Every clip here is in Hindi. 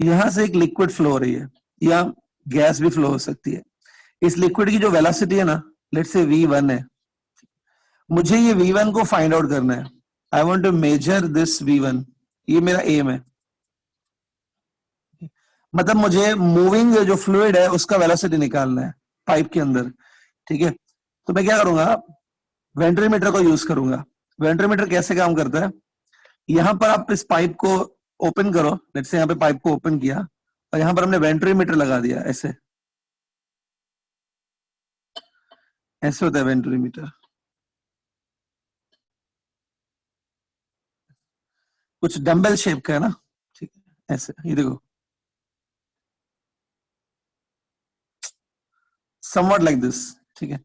यहां से एक लिक्विड फ्लो हो रही है या गैस भी फ्लो हो सकती है। इस लिक्विड की जो वेलोसिटी है ना, लेट्स से v1 है, मुझे ये v1 को फाइंड आउट करना है। I want to measure this v1, ये मेरा एम है। मतलब मुझे मूविंग जो फ्लूइड है उसका वेलोसिटी निकालना है पाइप के अंदर, ठीक है। तो मैं क्या करूंगा, वेंट्रीमीटर को यूज करूंगा। वेंट्रीमीटर कैसे काम करता है, यहां पर आप इस पाइप को ओपन करो, लेट्स से यहाँ पे पाइप को ओपन किया और यहां पर हमने वेंट्रीमीटर लगा दिया, ऐसे ऐसे होता है वेंट्रीमीटर। कुछ डंबल शेप का है ना, ठीक है, ऐसे ये देखो, समवॉट लाइक दिस, ठीक है।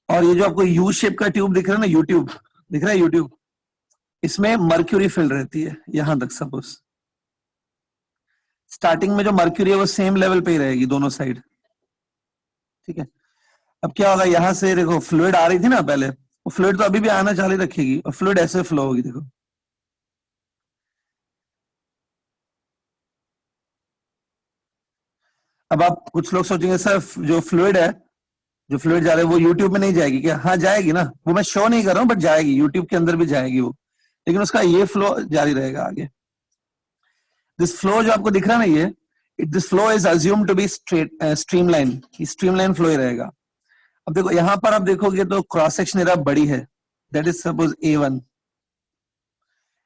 और ये जो आपको यू शेप का ट्यूब दिख रहा है ना, यूट्यूब दिख रहा है, यूट्यूब, इसमें मर्क्यूरी फिल रहती है यहां तक। सपोज स्टार्टिंग में जो मर्क्यूरी है वो सेम लेवल पे ही रहेगी दोनों साइड, ठीक है। अब क्या होगा, यहां से देखो फ्लूइड आ रही थी ना पहले, वो फ्लूइड तो अभी भी आना चालू रखेगी और फ्लूइड ऐसे फ्लो होगी, देखो। अब आप कुछ लोग सोचेंगे सर जो फ्लूइड है, जो फ्लूइड जा रहा है वो यूट्यूब में नहीं जाएगी क्या? हाँ जाएगी ना, वो मैं शो नहीं कर रहा हूँ बट जाएगी, यूट्यूब के अंदर भी जाएगी वो, लेकिन उसका ये फ्लो जारी रहेगा आगे। दिस फ्लो जो आपको दिख रहा है ना, ये this flow is assume to be straight streamline, streamline flow ही रहेगा। अब देखो यहां पर आप देखोगे तो क्रॉस सेक्शन एरिया बड़ी है, दैट इज सपोज A1,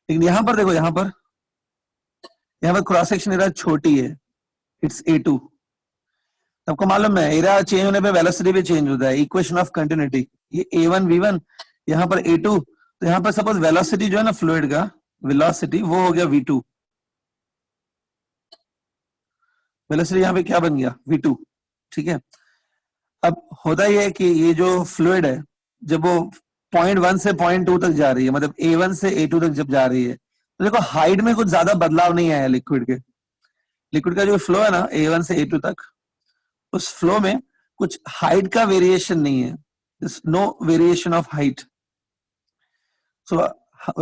लेकिन यहां पर देखो, यहां पर क्रॉस सेक्शन एरिया छोटी है, इट्स A2। आपको मालूम है एरिया चेंज होने पे वेलोसिटी भी चेंज होता है, इक्वेशन ऑफ कंटिन्यूटी। ये A1 V1, यहाँ पर A2, तो यहाँ पर सपोज वेलोसिटी जो है ना फ्लूइड का, वेलोसिटी वो हो गया V2। वेलोसिटी यहाँ पे क्या बन गया, V2, ठीक है। अब होता यह है कि ये जो फ्लूइड है, जब वो .1 से .2 तक जा रही है, मतलब A1 से A2 तक जब जा रही है, तो देखो हाइट में कुछ ज्यादा बदलाव नहीं आया लिक्विड के। लिक्विड का जो फ्लो है ना A1 से A2 तक, उस फ्लो में कुछ हाइट का वेरिएशन नहीं है, no variation of height. So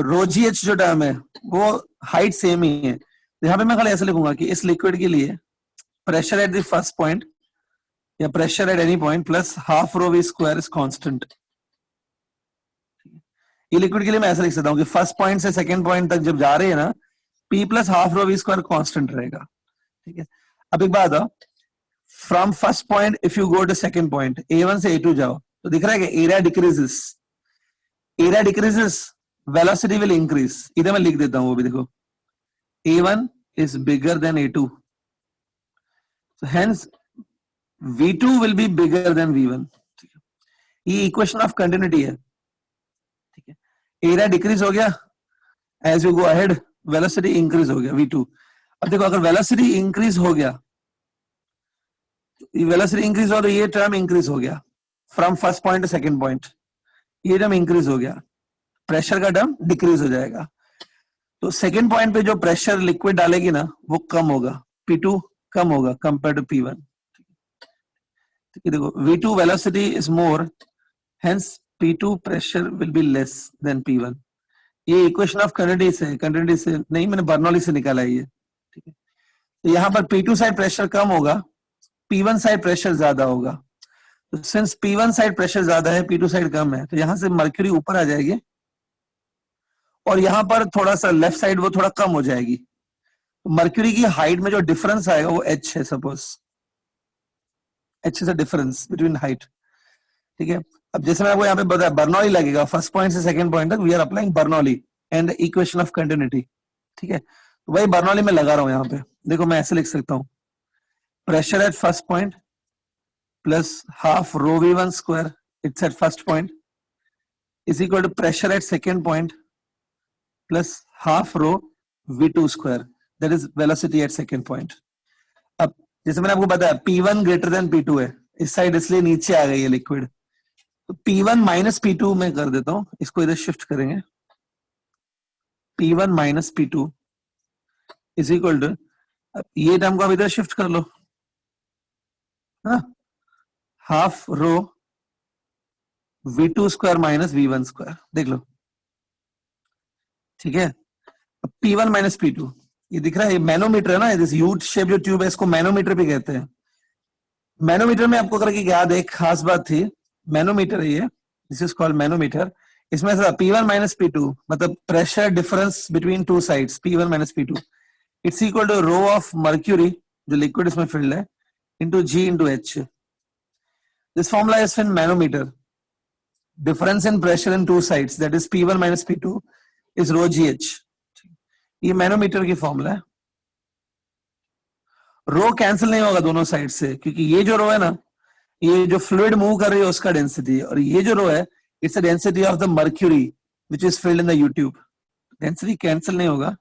ρgh जो टर्म है वो हाइट सेम ही है। यहाँ पे मैं खाली ऐसे लिखूंगा कि इस लिक्विड के लिए pressure at the first point या pressure at any point plus half rho v square is constant. ये लिक्विड के लिए मैं ऐसा लिख सकता हूँ कि फर्स्ट पॉइंट से सेकंड पॉइंट तक जब जा रही है ना, P plus half rho v square constant रहेगा, ठीक है। अब एक बात, from first point if you go to second point, A1 से A2 जाओ, तो दिख रहा है कि area decreases, area decreases, velocity will increase. इधर मैं लिख देता हूं वो भी, देखो A1 is bigger than A2, so hence V2 will be bigger than V1। ये इक्वेशन ऑफ कंटिन्यूटी है, ठीक है। एरिया डिक्रीज हो गया, as you go ahead velocity increase हो गया V2। अब देखो अगर वेलोसिटी इंक्रीज हो गया, वेलोसिटी इंक्रीज हो तो ये टर्म इंक्रीज हो गया from first point two second point, ये टर्म इंक्रीज हो गया, प्रेशर का टर्म डिक्रीज हो जाएगा। तो सेकंड पॉइंट पे जो प्रेशर लिक्विड डालेगी ना वो कम होगा, P2 कम होगा कंपेयर टू P1। देखो V2 velocity is more, hence P2 pressure will be less than P1। ये इक्वेशन ऑफ कंटिन्यूटी से नहीं, मैंने बर्नौली से निकाला है ये, ठीक है। तो यहाँ पर P2 साइड प्रेशर कम होगा, P1 साइड प्रेशर ज्यादा होगा। तो सिंस P1 साइड प्रेशर ज्यादा है, P2 साइड कम है, तो यहां से मर्क्यूरी ऊपर आ जाएगी और यहां पर थोड़ा सा लेफ्ट साइड वो थोड़ा कम हो जाएगी। तो मर्क्यूरी की हाइट में जो डिफरेंस आएगा वो H है, suppose H is a difference between height, ठीक है। अब जैसे मैं आपको यहाँ पे बताया बर्नौली लगेगा, फर्स्ट पॉइंट से सेकंड पॉइंट तक we are applying Bernoulli and equation of continuity, ठीक है। तो वही बर्नौली में लगा रहा हूं यहाँ पे। देखो मैं ऐसे लिख सकता हूँ, pressure at first point plus half rho v1 square, it's at first point, is equal to pressure at second point plus half rho v2 square, that is velocity at second point। अब जैसे मैंने आपको बताया P1 ग्रेटर देन P2 है, इस साइड इसलिए नीचे आ गई है लिक्विड, तो P1 माइनस P2 में कर देता हूं, इसको इधर शिफ्ट करेंगे, P1 minus P2 is equal to, ये टर्म को आप इधर शिफ्ट कर लो, half rho V2 square minus V1 square, देख लो, ठीक है। P1 माइनस P2, ये दिख रहा है, ये मैनोमीटर है ना, दिस यूट शेप जो ट्यूब है इसको मैनोमीटर भी कहते हैं। मैनोमीटर में आपको करके याद एक खास बात थी, मैनोमीटर है ये, दिस इज कॉल्ड मैनोमीटर। इसमें से P1 माइनस P2 मतलब pressure difference between two sides P1 minus P2 it's equal to rho of mercury जो लिक्विड इसमें फिल्ड है into G into H। This formula is in manometer, difference in pressure in two sides that is P1 minus P2 is rho GH। ये मैनोमीटर की फॉर्मूला है। रो कैंसिल नहीं होगा दोनों साइड से, क्योंकि ये जो रो है ना, ये जो फ्लूइड मूव कर रही है उसका डेंसिटी है, और ये जो रो है it's the density of the mercury which is filled in the you tube. Density cancel नहीं होगा,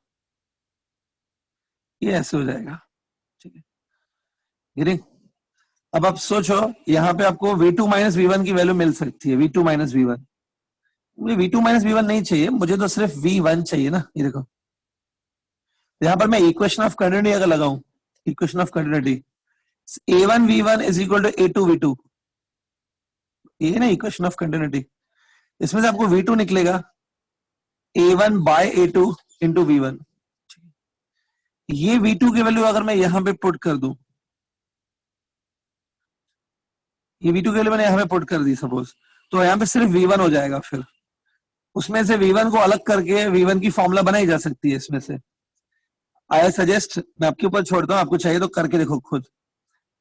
ये ऐसे हो जाएगा, ठीक है। गिरिंग, अब आप सोचो यहाँ पे आपको V2 माइनस V1 की वैल्यू मिल सकती है, V2 माइनस V1। मुझे V2 माइनस V1 नहीं चाहिए, मुझे तो सिर्फ V1 चाहिए ना। ये देखो यहाँ पर मैं इक्वेशन ऑफ कंटिन्यूटी अगर लगाऊं, equation of continuity A1 V1 is equal to A2 V2, ये ना इक्वेशन ऑफ कंटिन्यूटी। इसमें से आपको V2 निकलेगा A1 bye A2 into V1। ये V2 की वैल्यू अगर मैं यहां पे पुट कर दूं, ये V2 की वैल्यू मैंने यहां पे पुट कर दी सपोज, तो यहां पे सिर्फ V1 हो जाएगा। फिर उसमें से V1 को अलग करके V1 की फॉर्मूला बनाई जा सकती है इसमें से। आई सजेस्ट, मैं आपके ऊपर छोड़ता हूं, आपको चाहिए तो करके देखो खुद।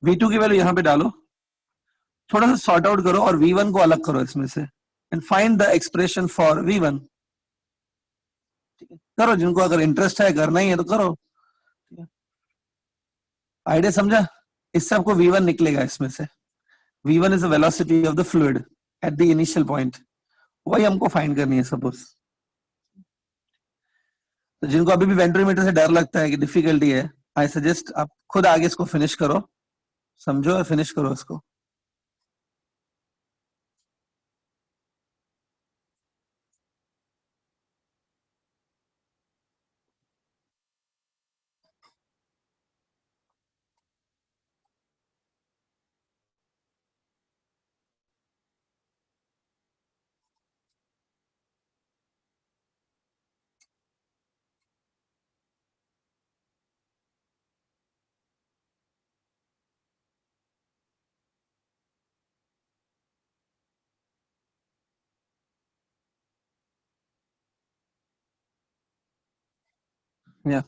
V2 की वैल्यू यहां पे डालो, थोड़ा सा सॉर्ट आउट करो और V1 को अलग करो इसमें से, and find the expression for V1। करो, जिनको अगर इंटरेस्ट है करना ही है तो करो। आइडिया समझा? इससे आपको V1 निकलेगा इसमें से। V1 is the velocity of the fluid at the initial point, वही हमको फाइंड करनी है सपोज। तो जिनको अभी भी वेंट्रोमीटर से डर लगता है कि डिफिकल्टी है, आई सजेस्ट आप खुद आगे इसको फिनिश करो, समझो और फिनिश करो इसको। या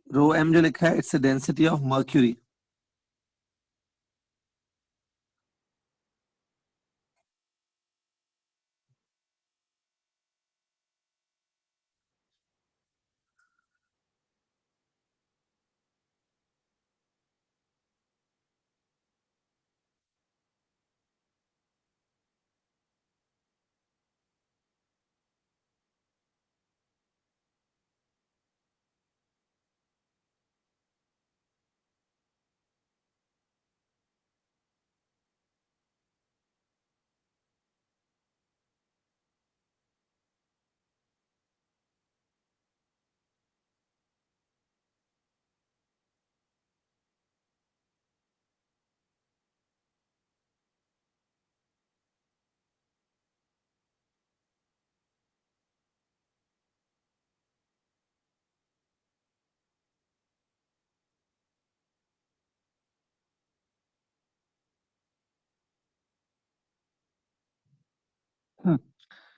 रो m जो लिखा है it's the density of mercury.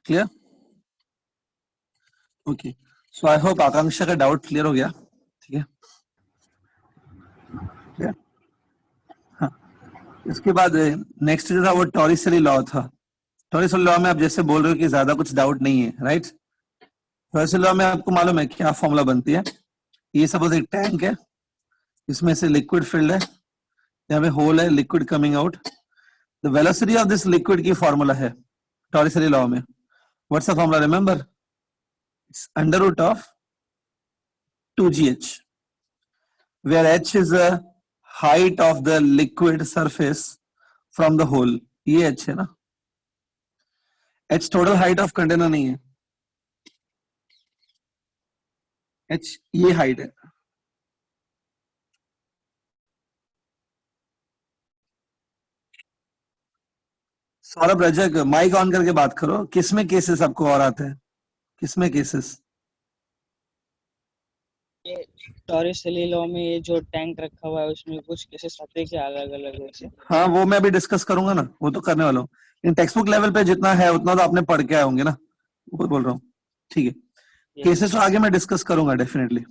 Clear? Okay, so I hope Akanksha का डाउट क्लियर हो गया। ठीक है, क्लियर? हाँ, इसके बाद नेक्स्ट जो था वो टॉरिसरी लॉ था। टॉरिसरी लॉ में आप जैसे बोल रहे हो कि ज्यादा कुछ डाउट नहीं है, राइट? टॉरिसरी लॉ में आपको मालूम है क्या फॉर्मूला बनती है? ये सपोज एक टैंक है, इसमें से लिक्विड फिल्ड है, यहाँ पे होल है, liquid coming out. The velocity of this liquid की फॉर्मूला है टॉरिसरी लॉ में। What's the formula? Remember, it's under root of 2gh, where h is the height of the liquid surface from the hole। ये h है ना, h total height of container नहीं है, h ये हाइट है। सौरभ रजक माइक ऑन करके बात करो, किसमें केसेस आपको और आते हैं, किसमें केसेस? ये टॉरिसली लॉ में ये जो टैंक रखा हुआ है उसमें कुछ केसेस आते हैं क्या अलग अलग वैसे? हाँ वो मैं अभी डिस्कस करूंगा ना, वो तो करने वाला हूँ। इन टेक्स्ट बुक लेवल पे जितना है उतना तो आपने पढ़ के आए होंगे ना, वो बोल रहा हूँ। ठीक है, केसेस तो आगे मैं डिस्कस करूंगा definitely.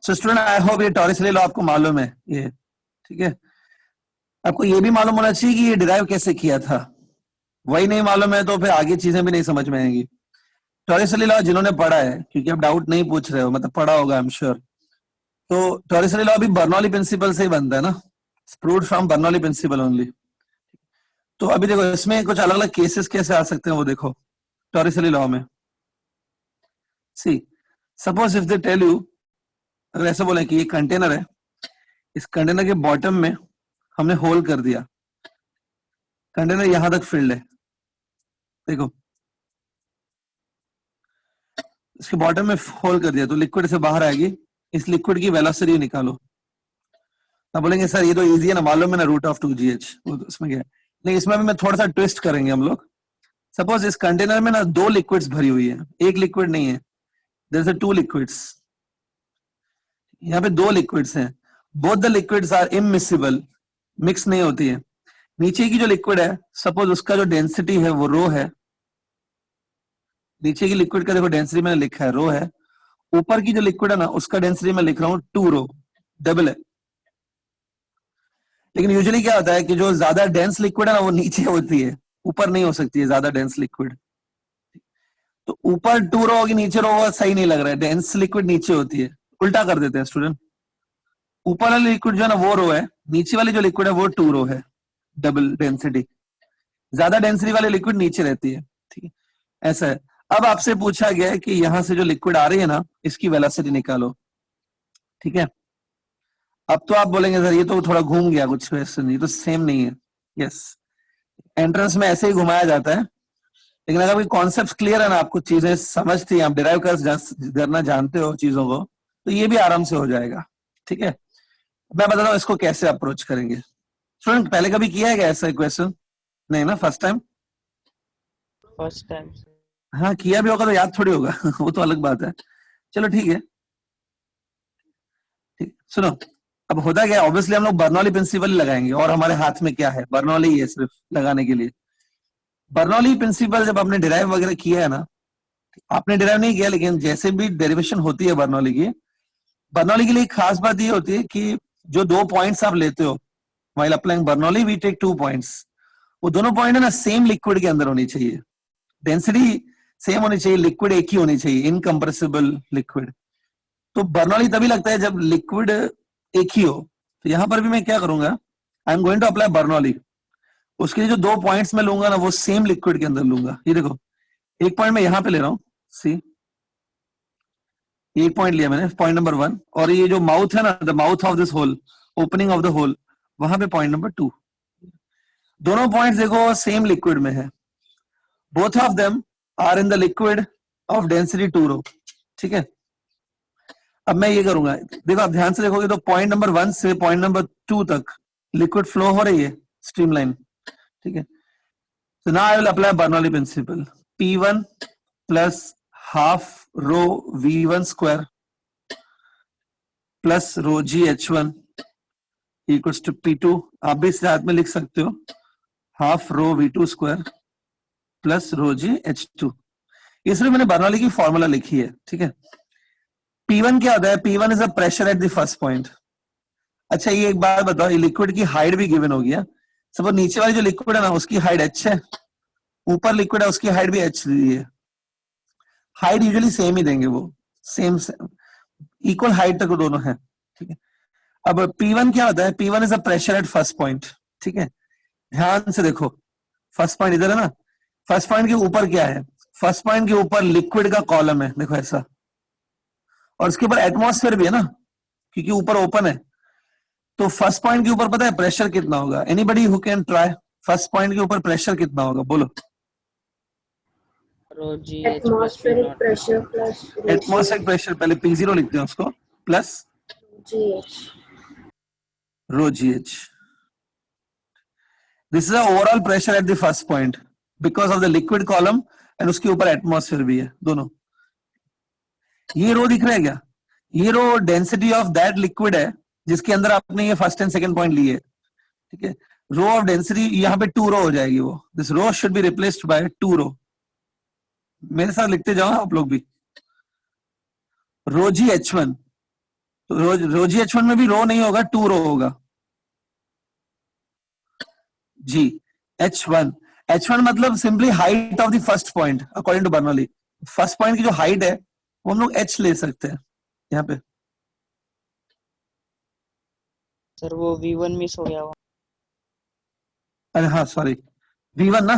So student I hope ये टॉरिसली लॉ आपको मालूम है ये, ठीक है। आपको ये भी मालूम होना चाहिए कि ये डिराइव कैसे किया था, वही नहीं मालूम है तो फिर आगे चीजें भी नहीं समझ में आएंगी। टॉरिसली लॉ जिन्होंने पढ़ा है, क्योंकि आप डाउट नहीं पूछ रहे हो, मतलब पढ़ा होगा आई एम श्योर, तो टॉरिसली लॉ भी बर्नौली प्रिंसिपल से ही बनता है ना, proved from Bernoulli principle only. तो अभी देखो इसमें कुछ अलग अलग केसेस कैसे आ सकते हैं वो देखो टॉरिसली लॉ में। See suppose if they tell you, अगर ऐसे बोले कि ये कंटेनर है, इस कंटेनर के बॉटम में हमने होल कर दिया, कंटेनर यहां तक फिल्ड है, देखो इसके बॉटम में होल कर दिया तो लिक्विड से बाहर आएगी, इस लिक्विड की वेलोसिटी निकालो। अब बोलेंगे सर ये तो इजी है ना, मालूम है ना, रूट ऑफ 2gh, वो तो इसमें क्या है। नहीं, इसमें भी मैं थोड़ा सा ट्विस्ट करेंगे हम लोग। सपोज इस कंटेनर में ना 2 लिक्विड्स भरी हुई है, एक लिक्विड नहीं है, देयर इज 2 लिक्विड्स, यहाँ पे 2 लिक्विड्स हैं, both the liquids are immiscible, mix नहीं होती है। नीचे की जो लिक्विड है, सपोज उसका जो डेंसिटी है वो रो है, नीचे की लिक्विड का देखो डेंसिटी मैंने लिखा है रो है, ऊपर की जो लिक्विड है ना उसका डेंसिटी मैं लिख रहा हूँ 2 रो, डबल है। लेकिन यूजुअली क्या होता है कि जो ज्यादा डेंस लिक्विड है ना वो नीचे होती है, ऊपर नहीं हो सकती है ज्यादा डेंस लिक्विड। तो ऊपर 2 रो होगी, नीचे रो होगा, सही नहीं लग रहा है, डेंस लिक्विड नीचे होती है, उल्टा कर देते हैं स्टूडेंट। ऊपर वाली लिक्विड जो है ना वो रो है, नीचे वाली जो लिक्विड है वो 2 रो है, डबल डेंसिटी, ज्यादा डेंसिटी वाली लिक्विड नीचे रहती है, ठीक है, ऐसा है। अब आपसे पूछा गया है कि यहां से जो लिक्विड आ रही है ना इसकी वेलोसिटी निकालो, ठीक है। अब तो आप बोलेंगे सर ये तो थोड़ा घूम गया कुछ क्वेश्चन, ये तो सेम नहीं है। यस, एंट्रेंस में ऐसे ही घुमाया जाता है, लेकिन अगर कोई कॉन्सेप्ट क्लियर है ना, आपको चीजें समझती है, आप डिराइव करना जानते हो चीजों को, तो ये भी आराम से हो जाएगा, ठीक है। मैं बताता हूँ इसको कैसे अप्रोच करेंगे। स्टूडेंट पहले कभी किया है क्या ऐसा क्वेश्चन? नहीं ना, फर्स्ट टाइम? First time. हाँ किया भी होगा तो याद थोड़ी होगा वो तो अलग बात है। चलो ठीक है, ठीक सुनो। अब होता क्या है, ऑब्वियसली हम लोग बर्नौली प्रिंसिपल ही लगाएंगे, और हमारे हाथ में क्या है, बर्नौली ही है सिर्फ लगाने के लिए। बर्नौली प्रिंसिपल जब आपने डिराइव वगैरह किया है ना, आपने डिराइव नहीं किया लेकिन जैसे भी डेरिवेशन होती है बर्नौली की, बर्नौली के लिए एक खास बात ये होती है कि जो 2 पॉइंट्स आप लेते हो while applying Bernoulli, we take 2 points, वो दोनों पॉइंट है ना सेम लिक्विड के अंदर होनी चाहिए, डेंसिटी सेम होनी चाहिए, लिक्विड एक ही होनी चाहिए, इनकंप्रेसिबल लिक्विड। तो बर्नौली तभी लगता है जब लिक्विड एक ही हो। तो यहां पर भी मैं क्या करूंगा, I am going to apply Bernoulli, उसके लिए जो 2 पॉइंट्स मैं लूंगा ना वो सेम लिक्विड के अंदर लूंगा। ये देखो एक पॉइंट मैं यहां पे ले रहा हूं, सी एक पॉइंट लिया मैंने, पॉइंट नंबर 1, और ये जो माउथ है ना, the mouth of this hole, opening of the hole, वहां पे पॉइंट नंबर 2। दोनों पॉइंट्स देखो सेम लिक्विड में है, both of them are in the liquid of density 2 rho, ठीक है। अब मैं ये करूंगा, देखो आप ध्यान से देखोगे तो पॉइंट नंबर 1 से पॉइंट नंबर 2 तक लिक्विड फ्लो हो रही है, स्ट्रीमलाइन, ठीक है। So now I will apply Bernoulli principle. P1 plus half rho V1 square plus rho GH1 equals to P2. आप भी साथ में लिख सकते हो, half rho V2 square plus rho GH2। इसमें मैंने बर्नौली की फॉर्मूला लिखी है, ठीक है। P1 क्या होता है, P1 is a pressure at the first point. अच्छा ये एक बात बताओ, ये लिक्विड की हाइट भी गिवन होगी, सपोज नीचे वाली जो लिक्विड है ना उसकी हाइट h है, ऊपर लिक्विड है उसकी हाइट भी h दी है, हाइट यूजुअली सेम ही देंगे, वो सेम इक्वल हाइट तक दोनों है, ठीक है। अब P1 क्या होता है, P1 is a pressure at first point, ठीक है। ध्यान से देखो, फर्स्ट पॉइंट इधर है ना, फर्स्ट पॉइंट के ऊपर क्या है, फर्स्ट पॉइंट के ऊपर लिक्विड का कॉलम है, देखो ऐसा, और उसके ऊपर एटमॉस्फेयर भी है ना, क्योंकि ऊपर ओपन है। तो फर्स्ट पॉइंट के ऊपर पता है प्रेशर कितना होगा, anybody who can try, first point के ऊपर प्रेशर कितना होगा बोलो। Atmospheric pressure plus atmospheric pressure, पहले P0 लिखते हैं उसको, plus GH rho GH। This is overall pressure at the first point because of the liquid column and उसके ऊपर एटमॉस्फेयर भी है दोनों। ये रो दिख रहा है क्या? ये rho density of that liquid है जिसके अंदर आपने ये फर्स्ट एंड सेकंड पॉइंट लिए, ठीक है। रो ऑफ डेंसिटी यहाँ पे 2 रो हो जाएगी वो। This rho should be replaced by 2 rho. मेरे साथ लिखते जाओ आप लोग भी। रो जी H1, तो रो जी H1 में भी रो नहीं होगा, 2 रो होगा। जी H1 मतलब simply height of the first point according to Bernoulli. First point की जो हाइट है वो हम लोग H ले सकते हैं यहाँ पे। सर वो V1 मिस हो गया वो। अरे हाँ सॉरी, V1 ना,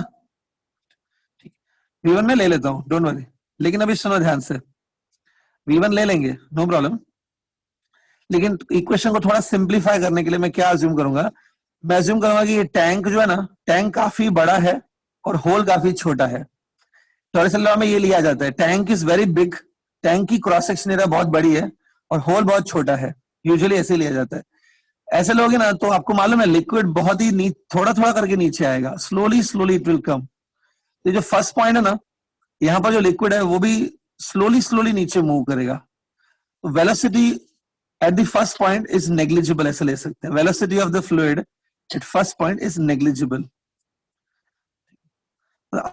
ठीक, V1 में ले लेता हूँ, डोंट वरी। लेकिन अभी सुनो ध्यान से, V1 ले लेंगे, नो प्रॉब्लम। लेकिन इक्वेशन को थोड़ा सिंप्लीफाई करने के लिए मैं क्या अज्यूम करूंगा, मैं अज्यूम करूंगा कि ये टैंक जो है ना, टैंक काफी बड़ा है और होल काफी छोटा है। टॉरशन लॉ में ये लिया जाता है, tank is very big, tank की क्रॉस सेक्शन एरिया बहुत बड़ी है और होल बहुत छोटा है। यूजुअली ऐसे लिया जाता है। ऐसे लोगे ना तो आपको मालूम है लिक्विड बहुत ही थोड़ा थोड़ा करके नीचे आएगा, slowly slowly it will come. तो जो फर्स्ट पॉइंट है ना, यहाँ पर जो लिक्विड है वो भी स्लोली स्लोली नीचे मूव करेगा। तो velocity at the first point is negligible, ऐसे ले सकते हैं। Velocity of the fluid at first point is negligible.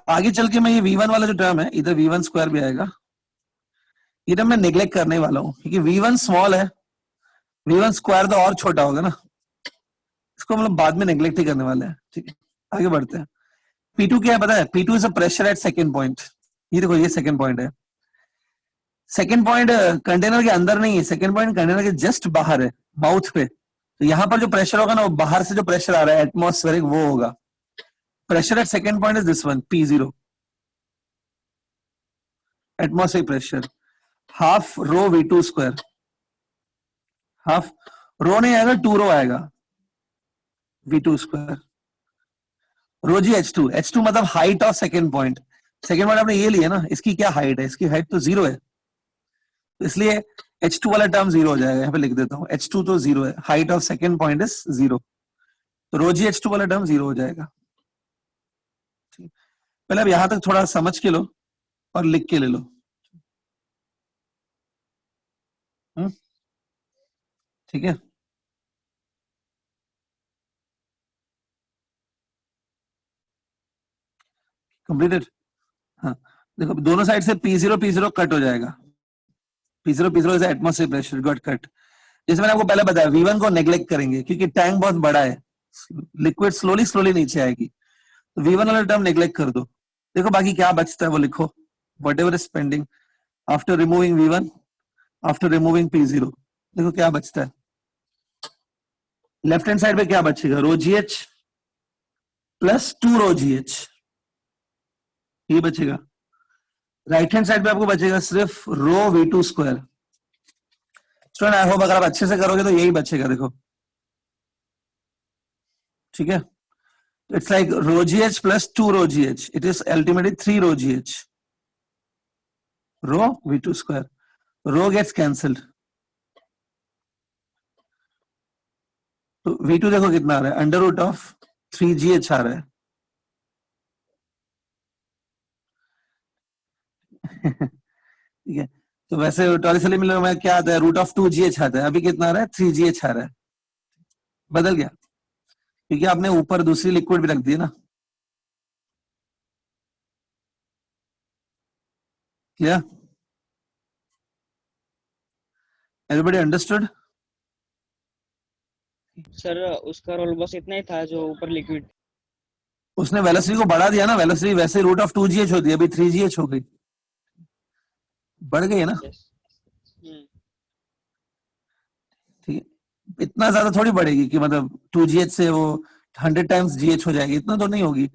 आगे चल के मैं ये V1 वाला जो टर्म है, इधर V1 स्क्वायर भी आएगा, ये टर्म मैं नेग्लेक्ट करने वाला हूं क्योंकि V1 स्मॉल है, V1 स्क्वायर तो और छोटा होगा ना, इसको मतलब बाद में नेग्लेक्ट ही करने वाले हैं। ठीक है, आगे बढ़ते हैं। P2 क्या है पता है? P2 is a pressure eight second point. ये देखो, ये सेकेंड पॉइंट है। सेकेंड पॉइंट कंटेनर के अंदर नहीं है, सेकेंड पॉइंट कंटेनर के जस्ट बाहर है, माउथ पे। तो यहाँ पर जो प्रेशर होगा ना, वो बाहर से जो प्रेशर आ रहा है एटमॉस्फेरिक, वो होगा। Pressure at second point is this one, P0, atmospheric pressure, half rho V2 square. Half rho नहीं आएगा, 2 रो आएगा, V2 स्क्वायर। रो जी H2 मतलब height of second point. Second point आपने ये लिया ना, इसकी क्या हाइट है? इसकी हाइट तो 0 है, तो इसलिए H2 वाला टर्म 0 हो जाएगा। यहाँ पे लिख देता हूँ, H2 तो 0 है, height of second point is 0, तो रो जी H2 वाला टर्म 0 हो जाएगा। पहले अब यहां तक थोड़ा समझ के लो और लिख के ले लो। ठीक है, कंप्लीटेड। हाँ देखो, दोनों साइड से P0 कट हो जाएगा। P0 is atmospheric pressure, got cut. जैसे मैंने आपको पहले बताया, V1 को नेग्लेक्ट करेंगे क्योंकि टैंक बहुत बड़ा है, लिक्विड स्लोली स्लोली नीचे आएगी, तो V1 वाला टर्म नेग्लेक्ट कर दो। देखो बाकी क्या बचता है वो लिखो, what ever is pending after removing V1, after removing P0। देखो क्या बचता है, लेफ्ट हैंड साइड पे क्या बचेगा? रो GH प्लस 2 रो GH, ये बचेगा। राइट हैंड साइड पे आपको बचेगा सिर्फ रो V2 square. Student I hope अगर आप अच्छे से करोगे तो यही बचेगा, देखो। ठीक है, it's like rho GH plus 2 rho GH, it is ultimately 3 rho GH, rho V2 square, rho gets cancelled, तो V2 देखो कितना आ रहा है, अंडर रूट ऑफ 3GH आ रहा है। ठीक है, तो वैसे टॉरिसली मिलर में क्या आता है? रूट ऑफ 2GH आता है, अभी कितना आ रहा है? 3GH आ रहा है, बदल गया क्योंकि आपने ऊपर दूसरी लिक्विड भी रख दी ना। क्या एवरीबॉडी अंडरस्टूड? सर उसका रोल बस इतना ही था, जो ऊपर लिक्विड। उसने वेलोसिटी को बढ़ा दिया ना, वेलोसिटी वैसे रूट ऑफ 2GH होती है, अभी 3GH हो गई, बढ़ गई है ना। ठीक है, इतना ज्यादा थोड़ी बढ़ेगी कि मतलब 2GH से वो 100 टाइम्स GH हो जाएगी, इतना तो नहीं होगी।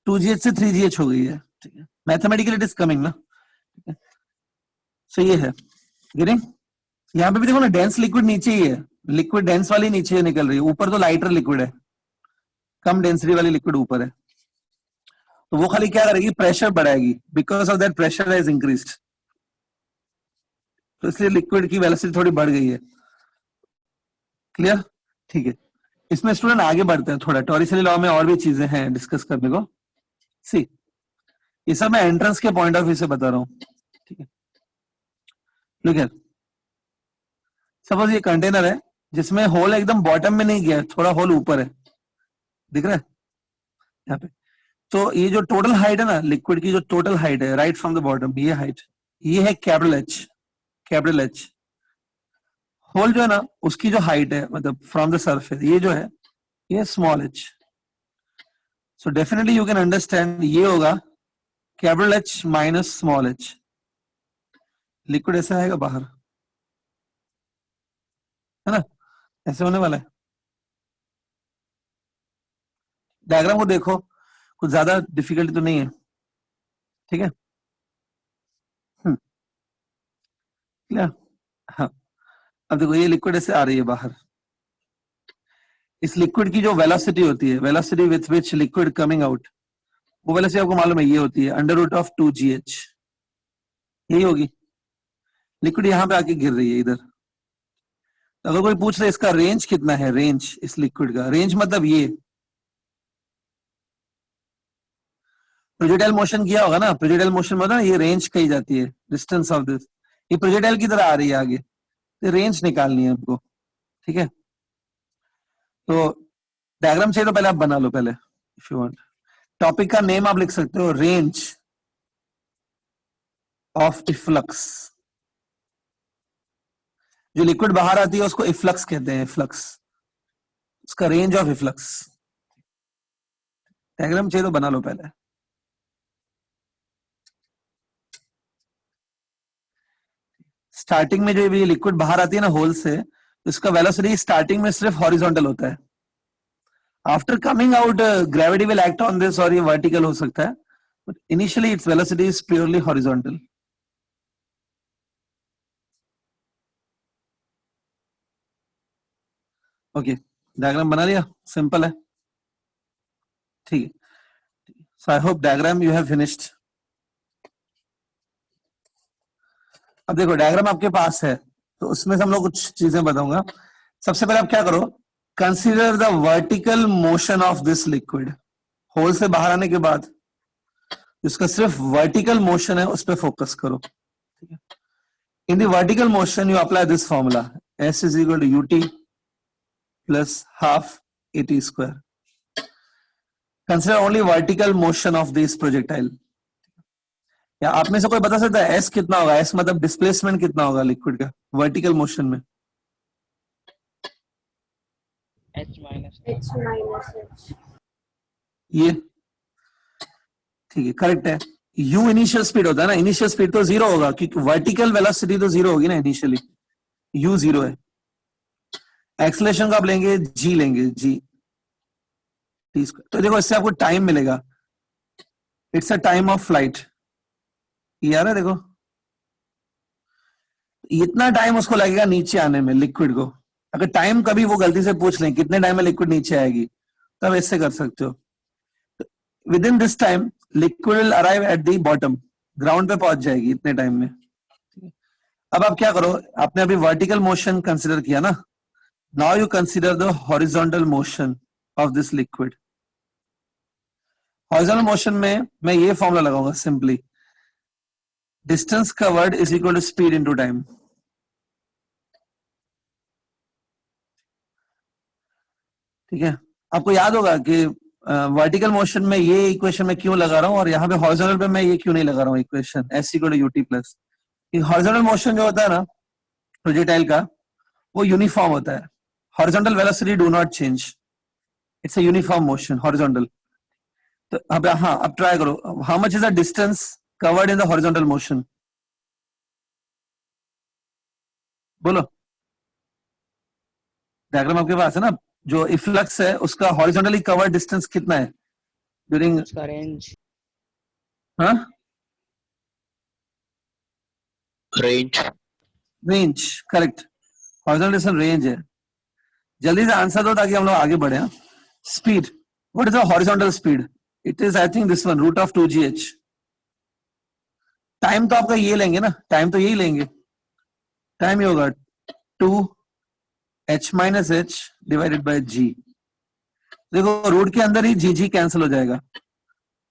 2GH से 3GH हो गई है। ठीक है, मैथमेटिकली इट इज कमिंग ना। ठीक है, सो ये है गिरिंग। यहाँ पे भी देखो ना, डेंस लिक्विड नीचे ही है, लिक्विड डेंस वाली नीचे निकल रही है, ऊपर तो लाइटर लिक्विड है, कम डेंसिटी वाली लिक्विड ऊपर है। तो वो खाली क्या करेगी? प्रेशर बढ़ाएगी, because of that pressure is increased, तो इसलिए लिक्विड की वेलोसिटी थोड़ी बढ़ गई है। क्लियर? ठीक है, इसमें स्टूडेंट आगे बढ़ते हैं थोड़ा, टॉरिसली लॉ में और भी चीजें हैं डिस्कस करने को। सी, ये सब मैं एंट्रेंस के पॉइंट ऑफ व्यू से बता रहा हूँ, ठीक है। लुक हियर, सपोज ये कंटेनर है जिसमें होल एकदम बॉटम में नहीं गया है, थोड़ा होल ऊपर है, दिख रहा है यहाँ पे। तो ये जो टोटल हाइट है ना लिक्विड की, जो टोटल हाइट है राइट फ्रॉम द बॉटम, ये हाइट, ये है capital H, capital H. Hole जो है ना उसकी जो हाइट है मतलब फ्रॉम द सरफेस, ये जो है ये small H. So definitely you can understand ये होगा capital H minus small H. Liquid ऐसा आएगा बाहर, है ना, ऐसे होने वाला है। डायग्राम को देखो, कुछ ज्यादा डिफिकल्टी तो नहीं है, ठीक है। क्लियर? हाँ, अब देखो ये लिक्विड ऐसे आ रही है बाहर। इस लिक्विड की जो वेलोसिटी होती है, velocity with which liquid coming out, वो वेलोसिटी आपको मालूम है ये होती है अंडर रूट ऑफ 2gh, यही होगी। लिक्विड यहां पे आके गिर रही है इधर। तो अगर कोई पूछ ले इसका रेंज कितना है, रेंज इस लिक्विड का, रेंज मतलब ये प्रोजेक्टाइल मोशन किया होगा ना, प्रोजेक्टाइल मोशन मतलब ना ये रेंज कही जाती है, डिस्टेंस ऑफ दिस, ये प्रोजेक्टाइल की तरह आ रही है आगे, तो रेंज निकालनी है हमको, ठीक है। तो डायग्राम चाहिए तो पहले आप बना लो पहले, इफ यू वांट। टॉपिक का नेम आप लिख सकते हो रेंज ऑफ इफ्लक्स। जो लिक्विड बाहर आती है उसको इफ्लक्स कहते हैं, इफ्लक्स, उसका रेंज ऑफ इफ्लक्स। डायग्राम चाहिए तो बना लो पहले। स्टार्टिंग में जो ये लिक्विड बाहर आती है ना होल से, इसका वेलोसिटी स्टार्टिंग में सिर्फ हॉरिजॉन्टल होता है। After coming out gravity will act on this, और ये वर्टिकल हो सकता है, but initially its velocity is purely horizontal. Okay, diagram बना लिया, सिंपल है, ठीक है। So I hope diagram you have finished. अब देखो डायग्राम आपके पास है, तो उसमें से हम लोग कुछ चीजें बताऊंगा। सबसे पहले आप क्या करो, consider the vertical motion of this liquid. Hole से बाहर आने के बाद जिसका सिर्फ वर्टिकल मोशन है उस पर फोकस करो, ठीक है। In the vertical motion you apply this formula, S is equal to ut plus half at square. Consider only vertical motion of this projectile. या आप में से कोई बता सकता है S कितना होगा? S मतलब डिस्प्लेसमेंट कितना होगा लिक्विड का वर्टिकल मोशन में? H minus H minus H. ये ठीक है, करेक्ट है। u इनिशियल स्पीड होता है ना, इनिशियल स्पीड तो जीरो होगा क्योंकि वर्टिकल वेलोसिटी तो जीरो होगी ना इनिशियली, u जीरो है। एक्सेलरेशन को आप लेंगे g, लेंगे g t स्क्वायर। तो देखो इससे आपको टाइम मिलेगा, it's a time of flight. ये आ रहा है देखो, इतना टाइम उसको लगेगा नीचे आने में लिक्विड को। अगर टाइम कभी वो गलती से पूछ लें कितने टाइम में लिक्विड नीचे आएगी, तब ऐसे कर सकते हो, with in this time liquid will arrive at the bottom, ground पे पहुंच जाएगी इतने टाइम में। अब आप क्या करो, आपने अभी वर्टिकल मोशन कंसिडर किया ना, now you consider the horizontal motion of this liquid. Horizontal motion में मैं ये फॉर्मूला लगाऊंगा simply, distance covered is equal to speed into time. ठीक है, आपको याद होगा कि वर्टिकल मोशन में ये इक्वेशन में क्यों लगा रहा हूं और यहाँ पे हॉरिजॉन्टल पे मैं ये क्यों नहीं लगा रहा हूँ equation S equal to ut plus. Horizontal motion जो होता है ना प्रोजेक्टाइल का, वो यूनिफॉर्म होता है। Horizontal velocity do not change, it's a uniform motion horizontal. तो अब हाँ, अब ट्राई करो, how much is the distance covered in the horizontal motion? बोलो, डायग्राम आपके पास है ना, जो इफ्लक्स है उसका हॉरिजॉन्टली कवर्ड डिस्टेंस कितना है ड्यूरिंग? उसका रेंज हाँ, range range, correct, horizontal distance range है। जल्दी से आंसर दो ताकि हम लोग आगे बढ़े। Speed, what is the horizontal speed? It is I think this one, root of 2gh। Time तो आपका ये लेंगे ना, टाइम तो यही लेंगे, टाइम ये होगा 2h minus h divided by g। देखो रूट के अंदर ही जी जी कैंसिल हो जाएगा।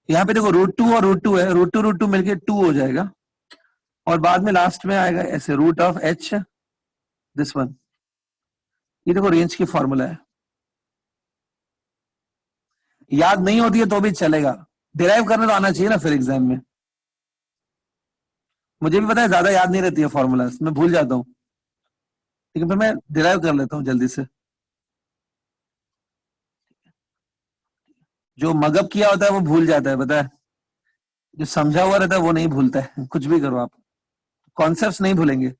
यहाँ पे देखो √2 और √2 है, √2 मिलके 2 हो जाएगा और बाद में लास्ट में आएगा ऐसे √h दिस वन। ये देखो रेंज की फॉर्मूला है, याद नहीं होती है तो भी चलेगा, डिराइव करने तो आना चाहिए ना फिर एग्जाम में। मुझे भी पता है ज्यादा याद नहीं रहती है फॉर्मूला, मैं भूल जाता हूँ, लेकिन फिर मैं डिराइव कर लेता हूँ जल्दी से। जो मगअप किया होता है वो भूल जाता है, पता है, जो समझा हुआ रहता है वो नहीं भूलता है। कुछ भी करो आप, कॉन्सेप्ट्स नहीं भूलेंगे,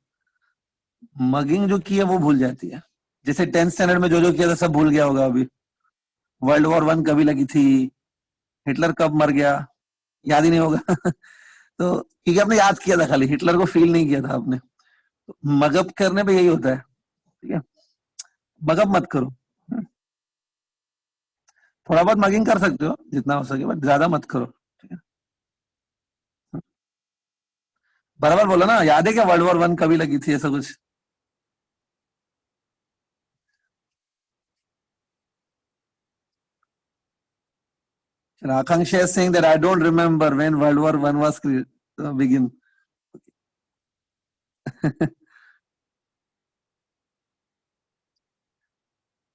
मगिंग जो की है वो भूल जाती है। जैसे 10th स्टैंडर्ड में जो जो किया था सब भूल गया होगा अभी। वर्ल्ड वॉर 1 कभी लगी थी, हिटलर कब मर गया, याद ही नहीं होगा तो क्योंकि आपने याद किया था, खाली हिटलर को फील नहीं किया था आपने। तो मगअप करने पे यही होता है, ठीक है, मगअप मत करो। थोड़ा बहुत मगिंग कर सकते हो जितना हो सके, बट ज्यादा मत करो, ठीक है। बराबर बोला ना, याद है क्या वर्ल्ड वॉर 1 कभी लगी थी, ऐसा कुछ? Akanksha is saying that I don't remember when World War One was begin.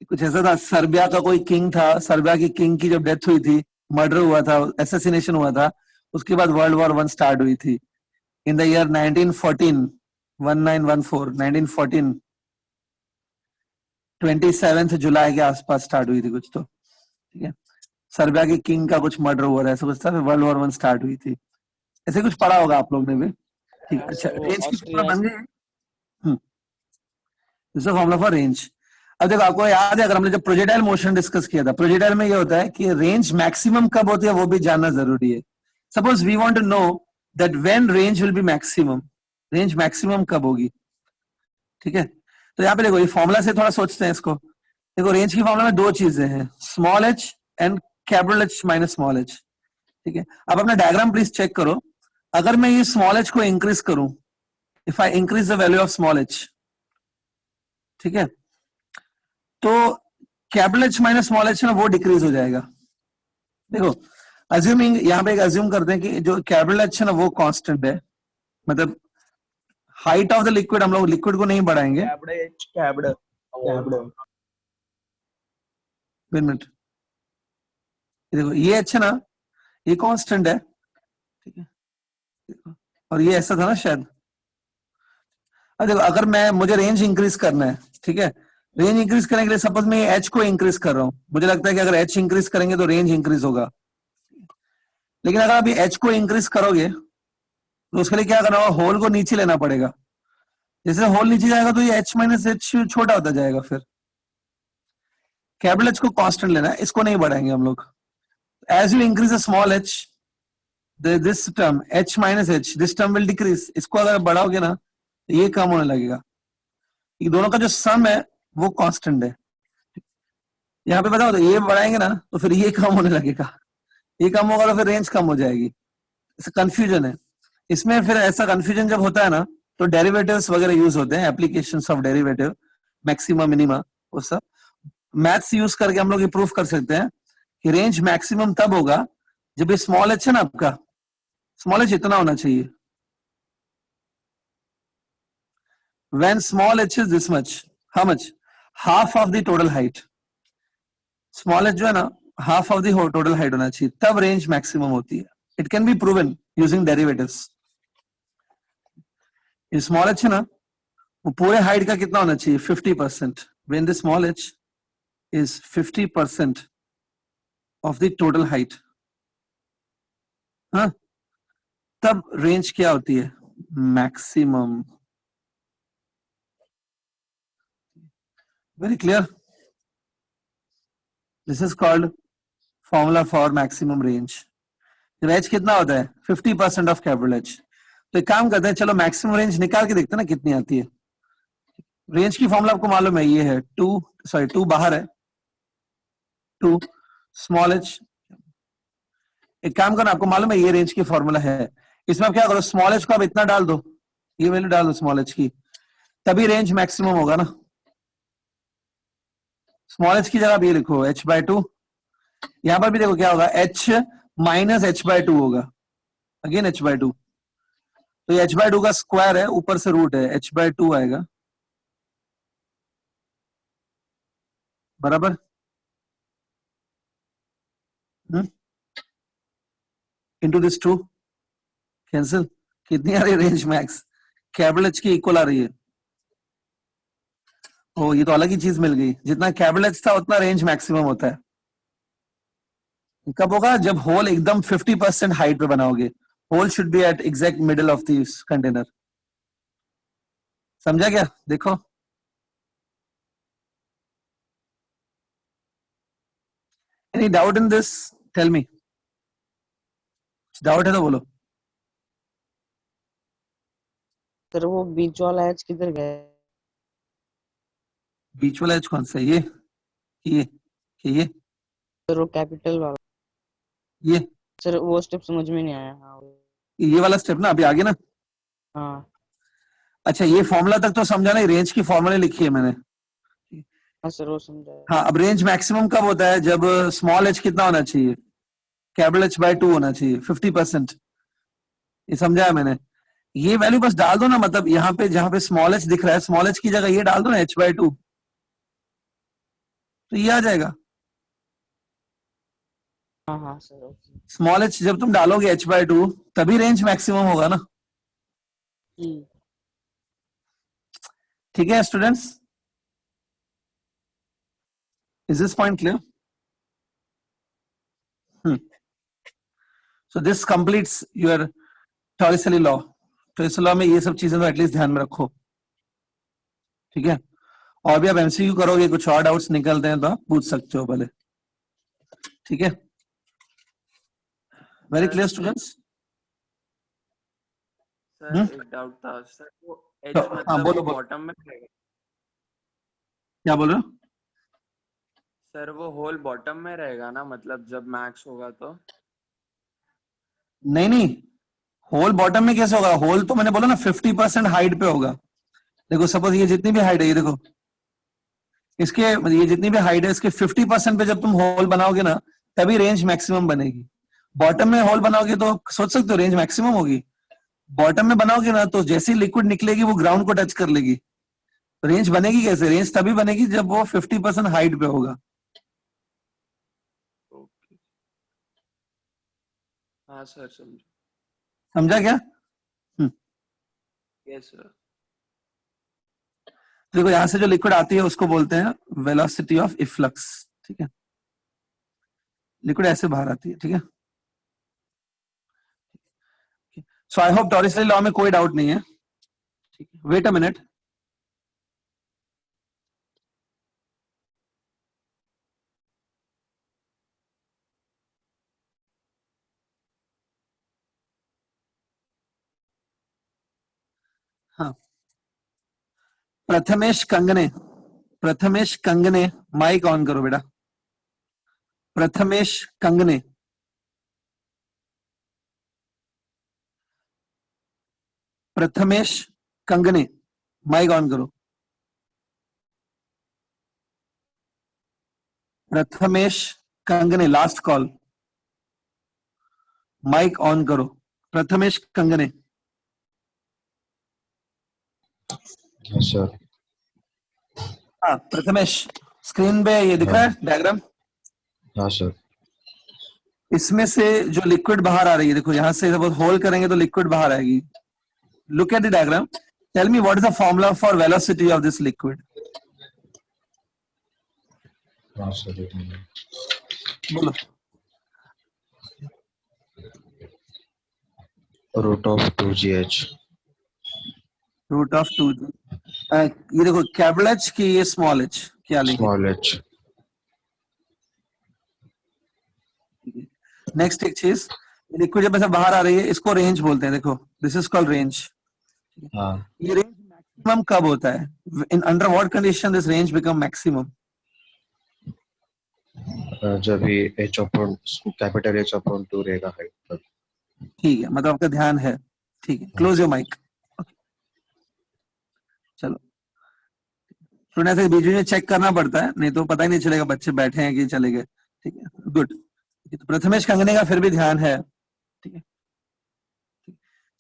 कुछ ऐसा था, सर्बिया का कोई किंग था, सर्बिया की किंग की जब डेथ हुई थी, मर्डर हुआ था, एसेसिनेशन हुआ था, उसके बाद वर्ल्ड वॉर 1 स्टार्ट हुई थी इन द ईयर 1914, 1914 27 जुलाई के आसपास स्टार्ट हुई थी कुछ तो, ठीक है। सर्बिया के किंग का कुछ मर्डर हुआ था, ऐसा कुछ था, वर्ल्ड वॉर 1 स्टार्ट हुई थी, ऐसे कुछ पढ़ा होगा आप लोग ने भी, ठीक। हाँ अच्छा, सर, वो रेंज की फॉर्मूला ऑस्ट्रिया बन गई। Formula for range. अब देखो आपको याद है, अगर हमने जब प्रोजेक्टाइल मोशन डिस्कस किया था, प्रोजेक्टाइल में ये होता है कि रेंज मैक्सिमम कब होती है वो भी जानना जरूरी है। Suppose we want to know that when range will be maximum, range maximum कब होगी, ठीक है। तो यहाँ पे देखो ये फॉर्मूला से थोड़ा सोचते हैं इसको। देखो रेंज की फॉर्मूला में दो चीजें हैं, small H and capital H minus small H, ठीक है। अब अपना डायग्राम प्लीज चेक करो, अगर मैं ये स्मॉल एच को इंक्रीज करूं, if I increase the value of small H, ठीक है, तो capital H minus small H ना वो डिक्रीज हो जाएगा। देखो अज्यूमिंग, यहाँ पे एक अज्यूम करते हैं कि जो कैपिटल एच है ना वो कांस्टेंट है, मतलब हाइट ऑफ द लिक्विड, हम लोग लिक्विड को नहीं बढ़ाएंगे। मिनट, देखो ये एच है ना, ये कांस्टेंट है, ठीक है, और ये ऐसा था ना शायद। अब देखो अगर मैं, मुझे रेंज इंक्रीज करना है, ठीक है, रेंज इंक्रीज करने के लिए सपोज मैं एच को इंक्रीज कर रहा हूं, मुझे लगता है कि अगर एच इंक्रीज करेंगे तो रेंज इंक्रीज होगा, लेकिन अगर अभी एच को इंक्रीज करोगे तो उसके लिए क्या करना होगा, होल को नीचे लेना पड़ेगा। जैसे होल नीचे जाएगा तो ये एच माइनस एच छोटा होता जाएगा, फिर कैपिटल एच को कांस्टेंट लेना है, इसको नहीं बढ़ाएंगे हम लोग। As you increase the small h, this term h minus H, this term will decrease, इसको अगर बढ़ाओगे ना तो ये कम होने लगेगा। ये दोनों का जो सम है वो कांस्टेंट है। यहाँ पे बताओ तो ये बढ़ाएंगे ना तो फिर ये कम होने लगेगा, ये कम होगा तो फिर रेंज कम हो जाएगी। ऐसा कंफ्यूजन है इसमें। फिर ऐसा कंफ्यूजन जब होता है ना तो डेरिवेटिव्स वगैरह यूज होते हैं, applications of derivative, maxima minima, वो सब मैथ्स यूज करके हम लोग ये प्रूफ कर सकते हैं कि रेंज मैक्सिमम तब होगा जब ये स्मॉल एच है ना आपका, स्मॉल एच इतना होना चाहिए, when small h is this much, how much, half of the total height, small H जो है ना half of the total height होना चाहिए, तब रेंज मैक्सिमम होती है। It can be proven using derivatives. ये स्मॉल एच है ना वो पूरे हाइट का कितना होना चाहिए, 50%। When the small H is 50% of the total height, हाँ, तब रेंज क्या होती है, maximum. Very clear, this is called formula for maximum range. जब एच कितना होता है 50% ऑफ कैपिटल एच, तो एक काम करते हैं, चलो मैक्सिमम रेंज निकाल के देखते हैं ना कितनी आती है। रेंज की फॉर्मूला आपको मालूम है, ये है 2 बाहर है, 2 स्मॉल एच। एक काम करना, आपको मालूम है ये रेंज की फॉर्मूला है, इसमें आप क्या करो, स्मॉल एच को आप इतना डाल दो, ये वैल्यू डाल दो स्मॉल एच की, तभी रेंज मैक्सिमम होगा ना। स्मॉल एच की जगह आप ये लिखो h/2, यहां पर भी देखो क्या होगा, h माइनस h/2 होगा, अगेन h/2, तो ये h/2 का स्क्वायर है, ऊपर से रूट है, h/2 आएगा, बराबर। इंटू दिस 2 कैंसिल, कितनी आ रही है रेंज मैक्स, कैपिटल H की इक्वल आ रही है। ओ ये तो अलग ही चीज मिल गई, जितना कैपिटल H था उतना रेंज मैक्सिमम होता है। कब होगा, जब होल एकदम 50% हाइट पे बनाओगे, hole should be at exact middle of this container, समझा क्या? देखो any doubt in this, tell me, doubt है तो बोलो। सर वो बीच वाला एच किधर गया? बीच वाला एच कौन सा है? ये सर वो कैपिटल वाला, ये सर वो स्टेप समझ में नहीं आया। हाँ ये वाला स्टेप ना, अभी आगे ना। हाँ अच्छा ये फॉर्मूला तक तो समझा नहीं, रेंज की फॉर्मूला लिखी है मैंने। हाँ सर वो समझा। हाँ, अब रेंज मैक्सिमम कब होता है, जब स्मॉल h कितना होना चाहिए, कैपिटल H/2 होना चाहिए, 50%, ये समझा है मैंने। ये वैल्यू बस डाल दो ना, मतलब यहाँ पे जहां पे स्मॉल h दिख रहा है, स्मॉल h की जगह ये डाल दो ना, h/2, तो ये आ जाएगा। हाँ हाँ सर ओके। स्मॉल h जब तुम डालोगे h/2 तभी रेंज मैक्सिमम होगा ना, ठीक है students? Is this point clear? So this completes your Torricelli law. Torricelli law में ये सब चीजें तो एटलीस्ट ध्यान में रखो, ठीक है? और भी आप एमसीक्यू करोगे, कुछ और डाउट्स निकलते हैं तो आप पूछ सकते हो भले, ठीक है? Very clear students? सर एक डाउट था सर, वो एच तो, मतलब हाँ, बोलो, वो बोलो। बॉटम में रहेगा? क्या बोल रहे हो? सर वो होल बॉटम में रहेगा ना, मतलब जब मैक्स होगा तो? नहीं, होल बॉटम में कैसे होगा, होल तो मैंने बोला ना 50% हाइट पे होगा। देखो सपोज ये जितनी भी हाइट है, ये देखो इसके, ये जितनी भी हाइट है इसके 50% पे जब तुम होल बनाओगे ना, तभी रेंज मैक्सिमम बनेगी। बॉटम में होल बनाओगे तो सोच सकते हो रेंज मैक्सिमम होगी, बॉटम में बनाओगे ना तो जैसी लिक्विड निकलेगी वो ग्राउंड को टच कर लेगी, रेंज बनेगी कैसे? रेंज तभी बनेगी जब वो 50% हाइट पे होगा। ओके, हाँ सर समझो। समझा क्या? Yes sir. देखो यहां से जो लिक्विड आती है उसको बोलते हैं वेलोसिटी ऑफ इफ्लक्स, ठीक है? लिक्विड ऐसे बाहर आती है, ठीक है? सो आई होप टॉरिसली लॉ में कोई डाउट नहीं है, ठीक है? वेट अ मिनट, हाँ। प्रथमेश कंगने माइक ऑन करो बेटा। प्रथमेश कंगने, प्रथमेश कंगने माइक ऑन करो। Prathamesh Kangane, last call, mic on करो। प्रथमेश कंगने। Yes, sir. हाँ प्रथमेश, स्क्रीन पे ये दिख रहा है डायग्राम, हाँ सर। इसमें से जो लिक्विड बाहर आ रही है, देखो यहां से जब होल करेंगे तो लिक्विड बाहर आएगी। Look at the diagram, tell me what is the formula for velocity of this liquid? हाँ सर, एक मिनट। बोलो। Root of 2gh। Root of 2, ये देखो कैपिटल H की ये स्मॉल h, क्या लेंगे? Small h। नेक्स्ट एक चीज, लिक्विड जब ऐसे बाहर आ रही है इसको रेंज बोलते हैं, देखो दिस इज कॉल्ड रेंज। हाँ ये रेंज मैक्सिमम कब होता है? In under what condition this range become maximum? जब भी h upon capital H upon 2 रहेगा हाइट पर। ठीक है, मतलब आपका ध्यान है, ठीक है। Close your mic. चलो थोड़ा सा बीच में चेक करना पड़ता है, नहीं तो पता ही नहीं चलेगा बच्चे बैठे हैं कि चले गए, ठीक है, गुड। तो प्रथमेश कंगने का फिर भी ध्यान है, ठीक है।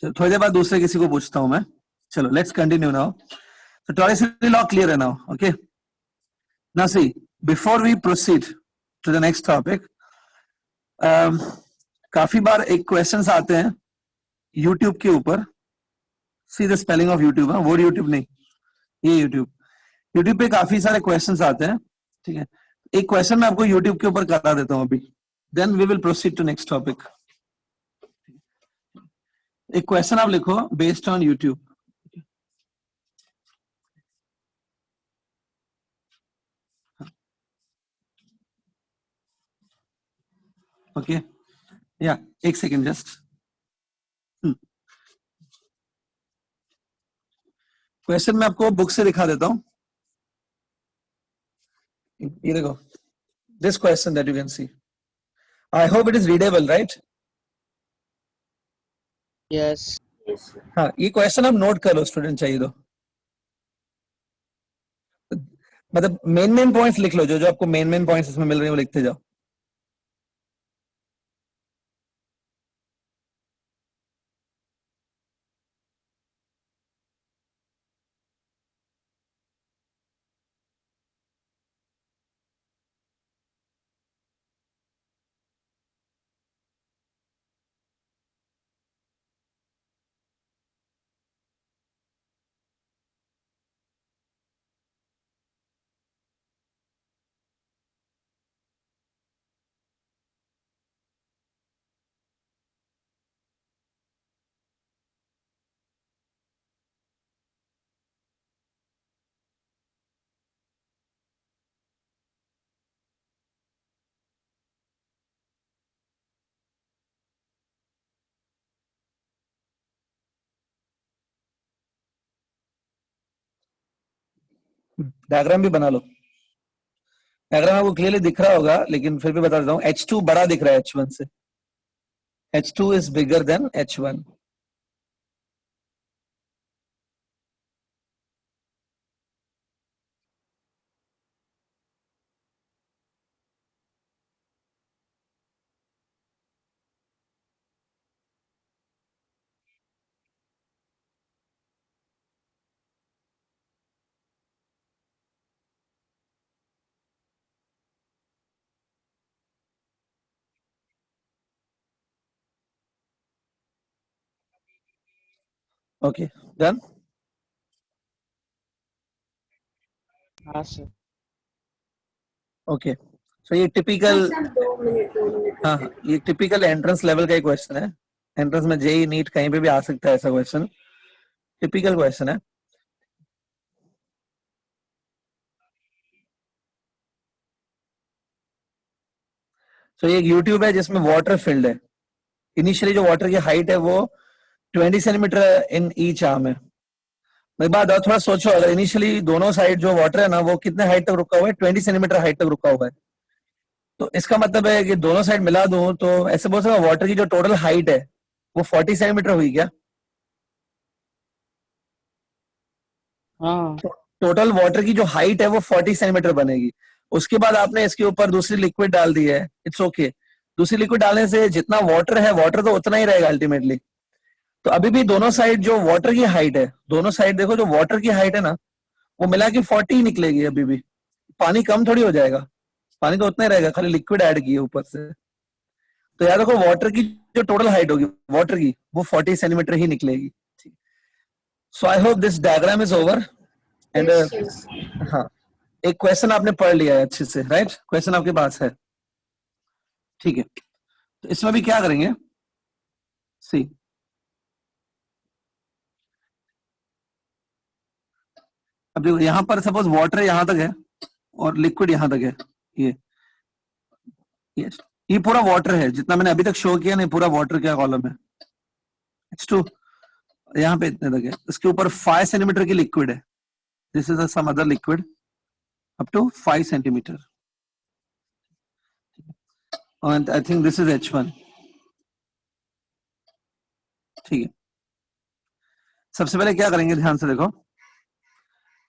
चलो थोड़ी देर बाद दूसरे किसी को पूछता हूं मैं। चलो लेट्स कंटिन्यू नाउ। तो टॉरिसली लॉ क्लियर है now, okay. Now see, before we proceed to the next topic, काफी बार एक क्वेश्चंस आते हैं यूट्यूब के ऊपर। See the spelling of YouTube, वो यूट्यूब नहीं, ये यूट्यूब पे काफी सारे क्वेश्चंस आते हैं, ठीक है। एक क्वेश्चन मैं आपको यूट्यूब के ऊपर करा देता हूं अभी, then we will proceed to next topic. एक क्वेश्चन आप लिखो बेस्ड ऑन यूट्यूब। ओके, या एक सेकेंड जस्ट। क्वेश्चन मैं आपको बुक से दिखा देता हूं। ये देखो, this question that you can see, I hope it is readable, right? Yes. Yes, sir. हाँ, ये क्वेश्चन आप नोट कर लो, स्टूडेंट चाहिए तो। मतलब मेन पॉइंट्स लिख लो, जो जो आपको मेन पॉइंट्स इसमें मिल रहे हैं वो लिखते जाओ। डायग्राम भी बना लो। डायग्राम आपको क्लियरली दिख रहा होगा, लेकिन फिर भी बता देता हूँ, H2 बड़ा दिख रहा है H1 से। H2 is bigger than H1. Okay, done? हाँ sir. Okay. So ये टिपिकल, Sir, 2 minute. हाँ, ये टिपिकल एंट्रेंस लेवल का एक क्वेश्चन है। एंट्रेंस में जेई नीट कहीं पे भी आ सकता है ऐसा क्वेश्चन, टिपिकल क्वेश्चन है। तो ये एक यूट्यूब है जिसमें वाटर फील्ड है। इनिशियली जो वाटर की हाइट है वो 20 सेंटीमीटर इन ईच आर्म है। मेरी बात और थोड़ा सोचो, अगर इनिशियली दोनों साइड जो वाटर है ना वो कितने हाइट तक रुका हुआ है, 20 सेंटीमीटर हाइट तक रुका हुआ है। तो इसका मतलब है कि दोनों साइड मिला दूं तो ऐसे बोल सकता हूं वाटर की जो टोटल हाइट है वो 40 सेंटीमीटर हुई क्या? हाँ. टोटल वाटर की जो हाइट है वो 40 सेंटीमीटर बनेगी। उसके बाद आपने इसके ऊपर दूसरी लिक्विड डाल दी है, इट्स ओके। दूसरी लिक्विड डालने से जितना वाटर है, वाटर तो उतना ही रहेगा अल्टीमेटली। तो अभी भी दोनों साइड जो वाटर की हाइट है, दोनों साइड देखो, जो वाटर की हाइट है ना वो मिला के 40 निकलेगी। अभी भी पानी कम थोड़ी हो जाएगा, पानी तो उतना ही रहेगा, खाली लिक्विड ऐड किए ऊपर से। तो याद रखो, वाटर की जो टोटल हाइट होगी वाटर की वो 40 सेंटीमीटर ही निकलेगी। So I hope this diagram is over. And Yes. हाँ, एक क्वेश्चन आपने पढ़ लिया है अच्छे से, राइट? क्वेश्चन आपके पास है, ठीक है। तो इसमें भी क्या करेंगे, सी, अब देखो यहां पर सपोज वाटर यहां तक है और लिक्विड यहां तक है। ये ये पूरा वाटर है, जितना मैंने अभी तक शो किया नहीं, पूरा वाटर का कॉलम है। H2 यहाँ पे इतने तक है, इसके ऊपर 5 सेंटीमीटर की लिक्विड है। This is some other liquid up to 5 centimetre, and I think this is H1, ठीक है। सबसे पहले क्या करेंगे, ध्यान से देखो,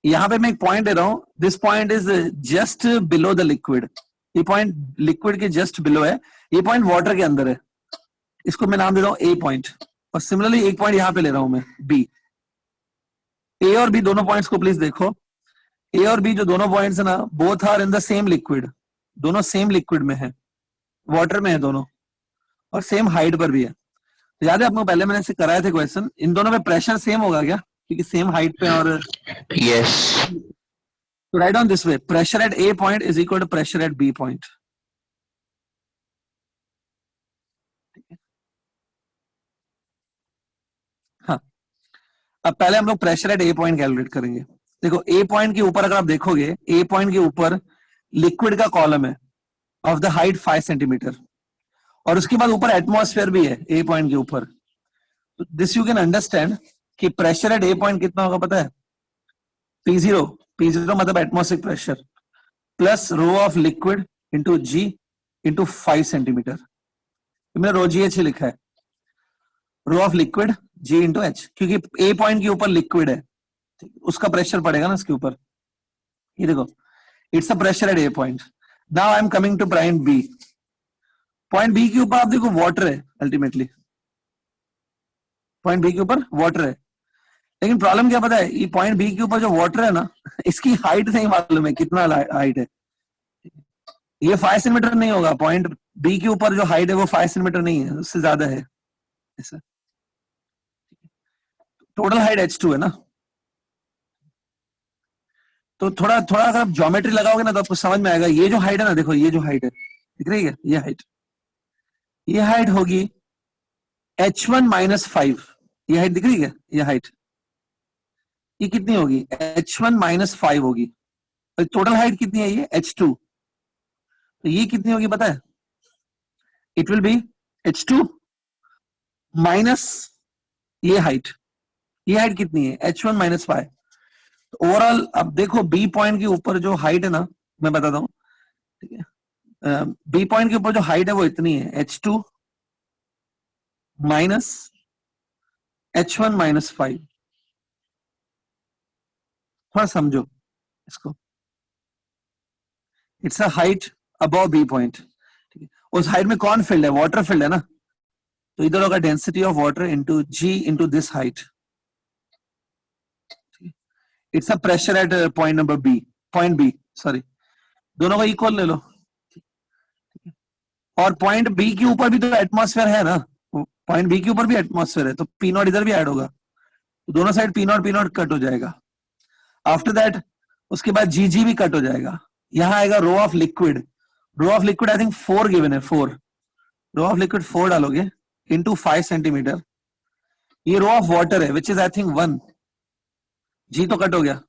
यहां पे मैं एक पॉइंट दे रहा हूं, this point is just below the liquid. ये पॉइंट लिक्विड के जस्ट बिलो है, ये पॉइंट वाटर के अंदर है, इसको मैं नाम दे रहा हूं ए पॉइंट, और सिमिलरली एक पॉइंट यहां पे ले रहा हूं मैं बी। ए और बी दोनों पॉइंट्स को प्लीज देखो, ए और बी जो दोनों पॉइंट्स है ना, both are in the same liquid, दोनों सेम लिक्विड में है, वाटर में है दोनों, और सेम हाइट पर भी है। तो याद है आपको पहले मैंने से कराए थे क्वेश्चन, इन दोनों में प्रेशर सेम होगा क्या, क्योंकि सेम हाइट पे। और Yes. तो right on this way, pressure at A point is equal to pressure at B point. हाँ, अब पहले हम लोग pressure at A point calculate करेंगे। देखो ए पॉइंट के ऊपर अगर आप देखोगे, ए पॉइंट के ऊपर लिक्विड का कॉलम है ऑफ द हाइट 5 सेंटीमीटर, और उसके बाद ऊपर एटमॉस्फेयर भी है ए पॉइंट के ऊपर। दिस यू कैन अंडरस्टैंड कि प्रेशर एट ए पॉइंट कितना होगा पता है, P0, P0 मतलब atmospheric pressure plus rho of liquid into g into 5 centimetre. मैंने रो जी एच लिखा है, rho of liquid g into h, क्योंकि ए पॉइंट के ऊपर लिक्विड है, उसका प्रेशर पड़ेगा ना इसके ऊपर। ये देखो, it's a pressure at A point. Now I am coming to point B. Point B के ऊपर आप देखो वाटर है, अल्टीमेटली पॉइंट बी के ऊपर वाटर है, लेकिन प्रॉब्लम क्या पता है, ये पॉइंट बी के ऊपर जो वाटर है ना, इसकी हाइट नहीं मालूम है कितना हाइट है। ये 5 सेंटीमीटर नहीं होगा, पॉइंट बी के ऊपर जो हाइट है वो 5 सेंटीमीटर नहीं है, उससे ज्यादा है। ऐसा टोटल हाइट h2 है ना, तो थोड़ा थोड़ा अगर आप ज्योमेट्री लगाओगे ना तो आपको समझ में आएगा। ये जो हाइट है ना, देखो ये जो हाइट है दिख रही है, ये हाइट होगी h1 माइनस 5। ये हाइट दिख रही है, ये हाइट ये कितनी होगी, h1 माइनस 5 होगी। और टोटल हाइट कितनी है, ये h2, तो ये कितनी होगी पता है, it will be h2 minus ये हाइट कितनी है, h1 माइनस 5। तो ओवरऑल अब देखो बी पॉइंट के ऊपर जो हाइट है ना, मैं बताता हूं, ठीक है, बी पॉइंट के ऊपर जो हाइट है वो इतनी है, h2 माइनस h1 माइनस 5। थोड़ा समझो इसको, it's a height above B point. उस हाइट में कौन फील्ड है, वाटर फील्ड है ना, तो इधर होगा density of water into g into this height. It's a pressure at point number B, point B, sorry, दोनों का इक्वल ले लो। और पॉइंट बी के ऊपर भी तो एटमॉस्फेयर है ना, पॉइंट बी के ऊपर भी एटमॉस्फेयर है, तो पी नॉट इधर भी ऐड होगा, तो दोनों साइड पी नॉट कट हो जाएगा। आफ्टर दैट उसके बाद जी जी भी कट हो जाएगा। यहां आएगा rho of liquid, I think 4 given है, 4 रो ऑफ लिक्विड 4 डालोगे इंटू 5 सेंटीमीटर। ये रो ऑफ वाटर है विच इज आई थिंक 1, जी तो कट हो गया।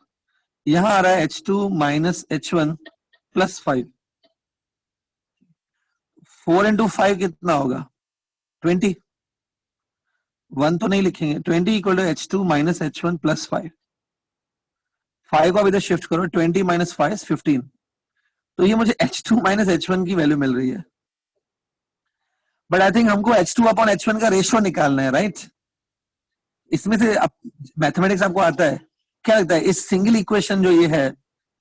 यहां आ रहा है h2 minus h1 plus 5। 4 into 5 कितना होगा, 20, 1 तो नहीं लिखेंगे, 20 equal to h2 minus h1 plus 5। 5 को अब इधर शिफ्ट करो, 20 माइनस 5 15, तो ये मुझे h2 माइनस h1 की वैल्यू मिल रही है। बट आई थिंक हमको h2 अपॉन h1 का रेशियो निकालना है, राइट? इसमें से मैथमेटिक्स आपको आता है, क्या लगता है इस सिंगल इक्वेशन जो ये है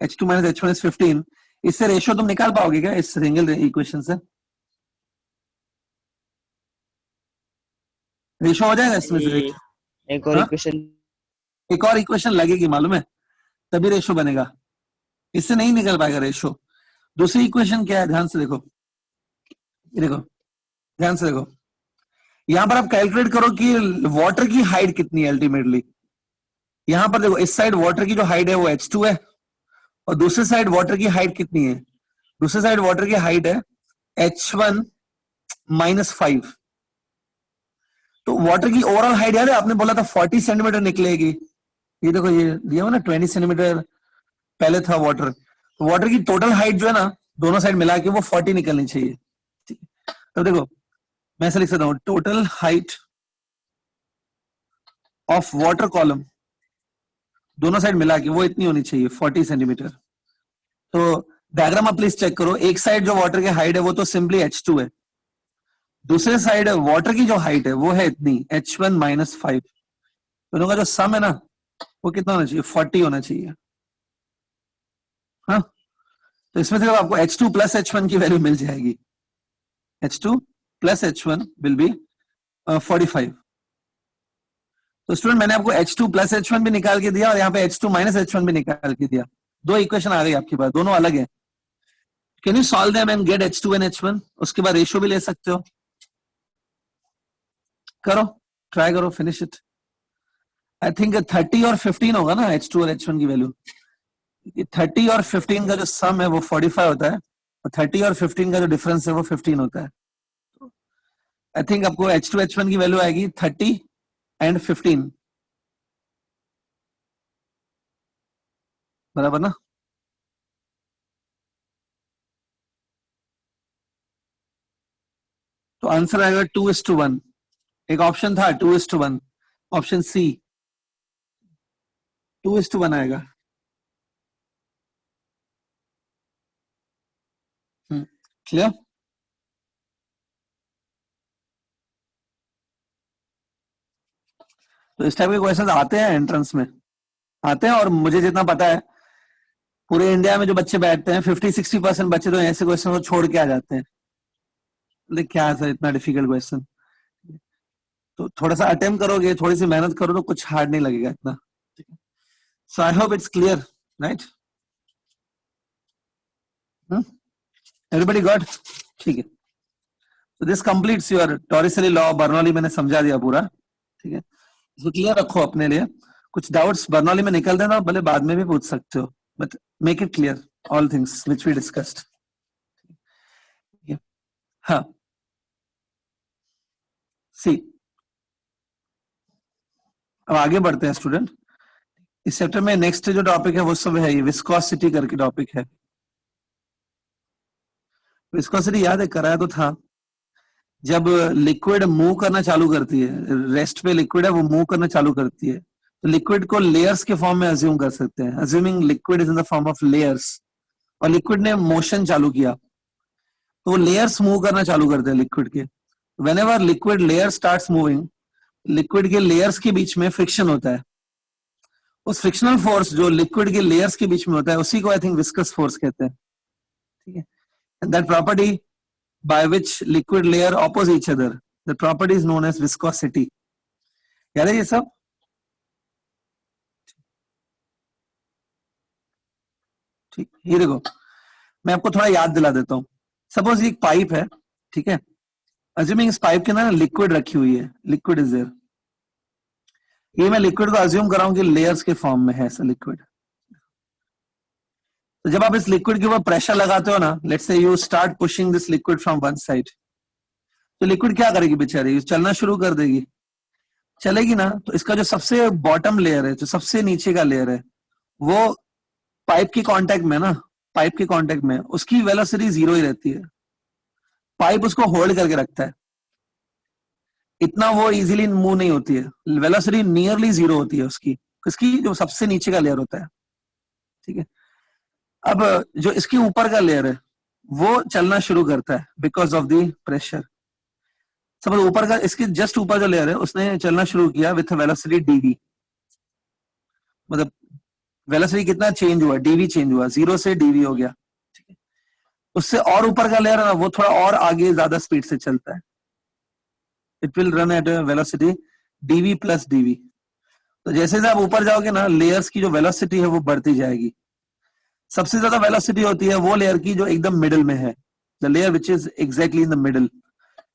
h2 माइनस h1 इज 15, इससे रेशियो तुम निकाल पाओगे क्या इस सिंगल इक्वेशन से? रेशियो हो जाएगा इसमें से? एक और हाँ? इक्वेशन एक और इक्वेशन लगेगी मालूम है, तभी रेशियो बनेगा, इससे नहीं निकल पाएगा रेशियो। दूसरी इक्वेशन क्या है, ध्यान से देखो, देखो ध्यान से देखो, यहां पर आप कैलकुलेट करो कि वाटर की हाइट कितनी है अल्टीमेटली। यहां पर देखो, इस साइड वाटर की जो हाइट है वो h2 है, और दूसरी साइड वाटर की हाइट कितनी है, दूसरी साइड वाटर की हाइट है h1 माइनस 5। तो वाटर की ओवरऑल हाइट याद है आपने बोला था 40 सेंटीमीटर निकलेगी, ये देखो ये दिया हुआ ना 20 सेंटीमीटर पहले था वाटर, तो वाटर की टोटल हाइट जो है ना दोनों साइड मिला के वो 40 निकलनी चाहिए। तो देखो मैं ऐसा लिख सकता हूं, total height of water column दोनों साइड मिला के वो इतनी होनी चाहिए 40 सेंटीमीटर। तो डायग्राम आप प्लीज चेक करो, एक साइड जो वाटर की हाइट है वो तो सिंपली h2 है, दूसरे साइड वाटर की जो हाइट है वो है इतनी h1 माइनस 5। दोनों का जो सम है ना वो कितना होना चाहिए, 40 होना चाहिए। हाँ, तो इसमें से आपको H2 प्लस H1 की वैल्यू मिल जाएगी. H2 plus H1 will be 45. तो स्टूडेंट मैंने आपको H2 प्लस H1 भी निकाल के दिया और यहाँ पे H2 माइनस H1 भी निकाल के दिया. दो इक्वेशन आ गई आपके पास, दोनों अलग है. Can you solve them and get H2 and H1? उसके बाद रेशियो भी ले सकते हो. करो, ट्राई करो, फिनिश इट. आई थिंक 30 और 15 होगा ना H2 और H1 की वैल्यू. 30 और 15 का जो सम है वो 45 होता है और 30 और 15 का जो डिफरेंस है वो 15 होता है. आई थिंक आपको H2 H1 की वैल्यू आएगी 30 एंड 15. बराबर ना? तो आंसर आएगा 2:1. एक ऑप्शन था 2:1, ऑप्शन सी 2:1 आएगा. क्लियर? तो इस टाइप के क्वेश्चन आते हैं एंट्रेंस में, आते हैं. और मुझे जितना पता है पूरे इंडिया में जो बच्चे बैठते हैं 50-60% बच्चे तो ऐसे क्वेश्चन को छोड़ के आ जाते हैं. लेकिन क्या है सर इतना डिफिकल्ट क्वेश्चन? तो थोड़ा सा अटेम्प्ट करोगे, थोड़ी सी मेहनत करो तो कुछ हार्ड नहीं लगेगा इतना. So I hope it's clear, right? Everybody got? ठीक है. तो this completes your Torricelli law. Bernoulli मैंने समझा दिया पूरा. ठीक है, इसको क्लियर रखो अपने लिए. कुछ डाउट्स बर्नौली में निकल देना, भले बाद में भी पूछ सकते हो, but make it clear all things which we discussed. हाँ, सी अब आगे बढ़ते हैं स्टूडेंट. इस चैप्टर में नेक्स्ट जो टॉपिक है वो सब है ये विस्कोसिटी करके टॉपिक है. विस्कोसिटी याद है, कराया तो था. जब लिक्विड मूव करना चालू करती है, रेस्ट पे लिक्विड है वो मूव करना चालू करती है, तो लिक्विड को लेयर्स के फॉर्म में अज्यूम कर सकते हैं. Assuming liquid is in the form of layers, और लिक्विड ने मोशन चालू किया तो वो लेयर्स मूव करना चालू करते हैं लिक्विड के. Whenever liquid layer starts moving, liquid के लेयर्स के बीच में फ्रिक्शन होता है. उस फ्रिक्शनल फोर्स जो लिक्विड के लेयर्स के बीच में होता है उसी को आई थिंक विस्कस फोर्स कहते हैं. ठीक है, that property by which liquid layer oppose each other, the property is known as viscosity. याद है ये सब? ठीक, ये देखो मैं आपको थोड़ा याद दिला देता हूं. सपोज एक पाइप है, ठीक है, अज्यूमिंग इस पाइप के अंदर लिक्विड रखी हुई है, लिक्विड इज देयर. ये मैं लिक्विड को अज्यूम कर रहा हूं कि लेयर्स के फॉर्म में है ऐसा लिक्विड. तो जब आप इस लिक्विड के ऊपर प्रेशर लगाते हो ना, let's say you start pushing this liquid from one side, तो लिक्विड क्या करेगी बेचारी? चलना शुरू कर देगी. चलेगी ना, तो इसका जो सबसे बॉटम लेयर है, जो सबसे नीचे का लेयर है, वो पाइप के कांटेक्ट में ना, पाइप के कांटेक्ट में उसकी वेलोसिटी 0 ही रहती है. पाइप उसको होल्ड करके रखता है, इतना वो इजीली मूव नहीं होती है. वेलोसिटी नियरली 0 होती है उसकी, इसकी जो सबसे नीचे का लेयर होता है. ठीक है, अब जो इसके ऊपर का लेयर है वो चलना शुरू करता है बिकॉज ऑफ द प्रेशर. समझ, ऊपर का, इसके जस्ट ऊपर जो लेयर है उसने चलना शुरू किया विथ वेलोसिटी dv. मतलब वेलोसिटी कितना चेंज हुआ? dv चेंज हुआ, 0 से dv हो गया. ठीक है, उससे और ऊपर का लेयर है ना, वो थोड़ा और आगे ज्यादा स्पीड से चलता है. It will run at velocity dv plus dv. तो जैसे जैसे आप ऊपर जाओगे ना, लेयर्स की जो वेलोसिटी है वो बढ़ती जाएगी. सबसे ज्यादा वेलोसिटी होती है वो लेयर की जो एकदम मिडिल में है, the layer which is exactly in the middle.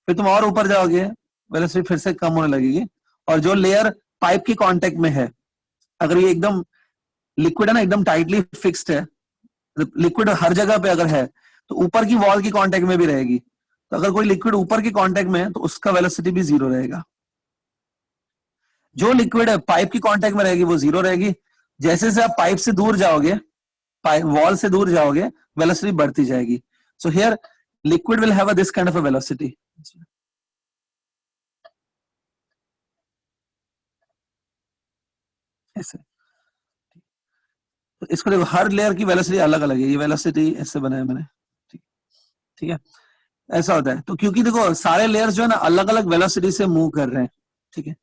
फिर तुम और ऊपर जाओगे, वेलोसिटी फिर से कम होने लगेगी. और जो लेयर पाइप के कांटेक्ट में है, अगर ये एकदम लिक्विड है ना, एकदम टाइटली फिक्स्ड है, लिक्विड हर जगह पे अगर है तो ऊपर की वॉल की कांटेक्ट में भी रहेगी. तो अगर कोई लिक्विड ऊपर के कांटेक्ट में है तो उसका वेलोसिटी भी 0 रहेगा. जो लिक्विड है पाइप की कांटेक्ट में रहेगी वो 0 रहेगी. जैसे जैसे आप पाइप से दूर जाओगे, वॉल से दूर जाओगे, वेलोसिटी बढ़ती जाएगी. So here liquid will have this kind of a velocity. ऐसे तो इसको देखो, हर लेयर की वेलोसिटी अलग अलग है. ये वेलोसिटी ऐसे बनाया मैंने. ठीक है, ऐसा होता है. तो क्योंकि देखो सारे लेयर्स जो है ना अलग अलग वेलोसिटी से मूव कर रहे हैं. ठीक है,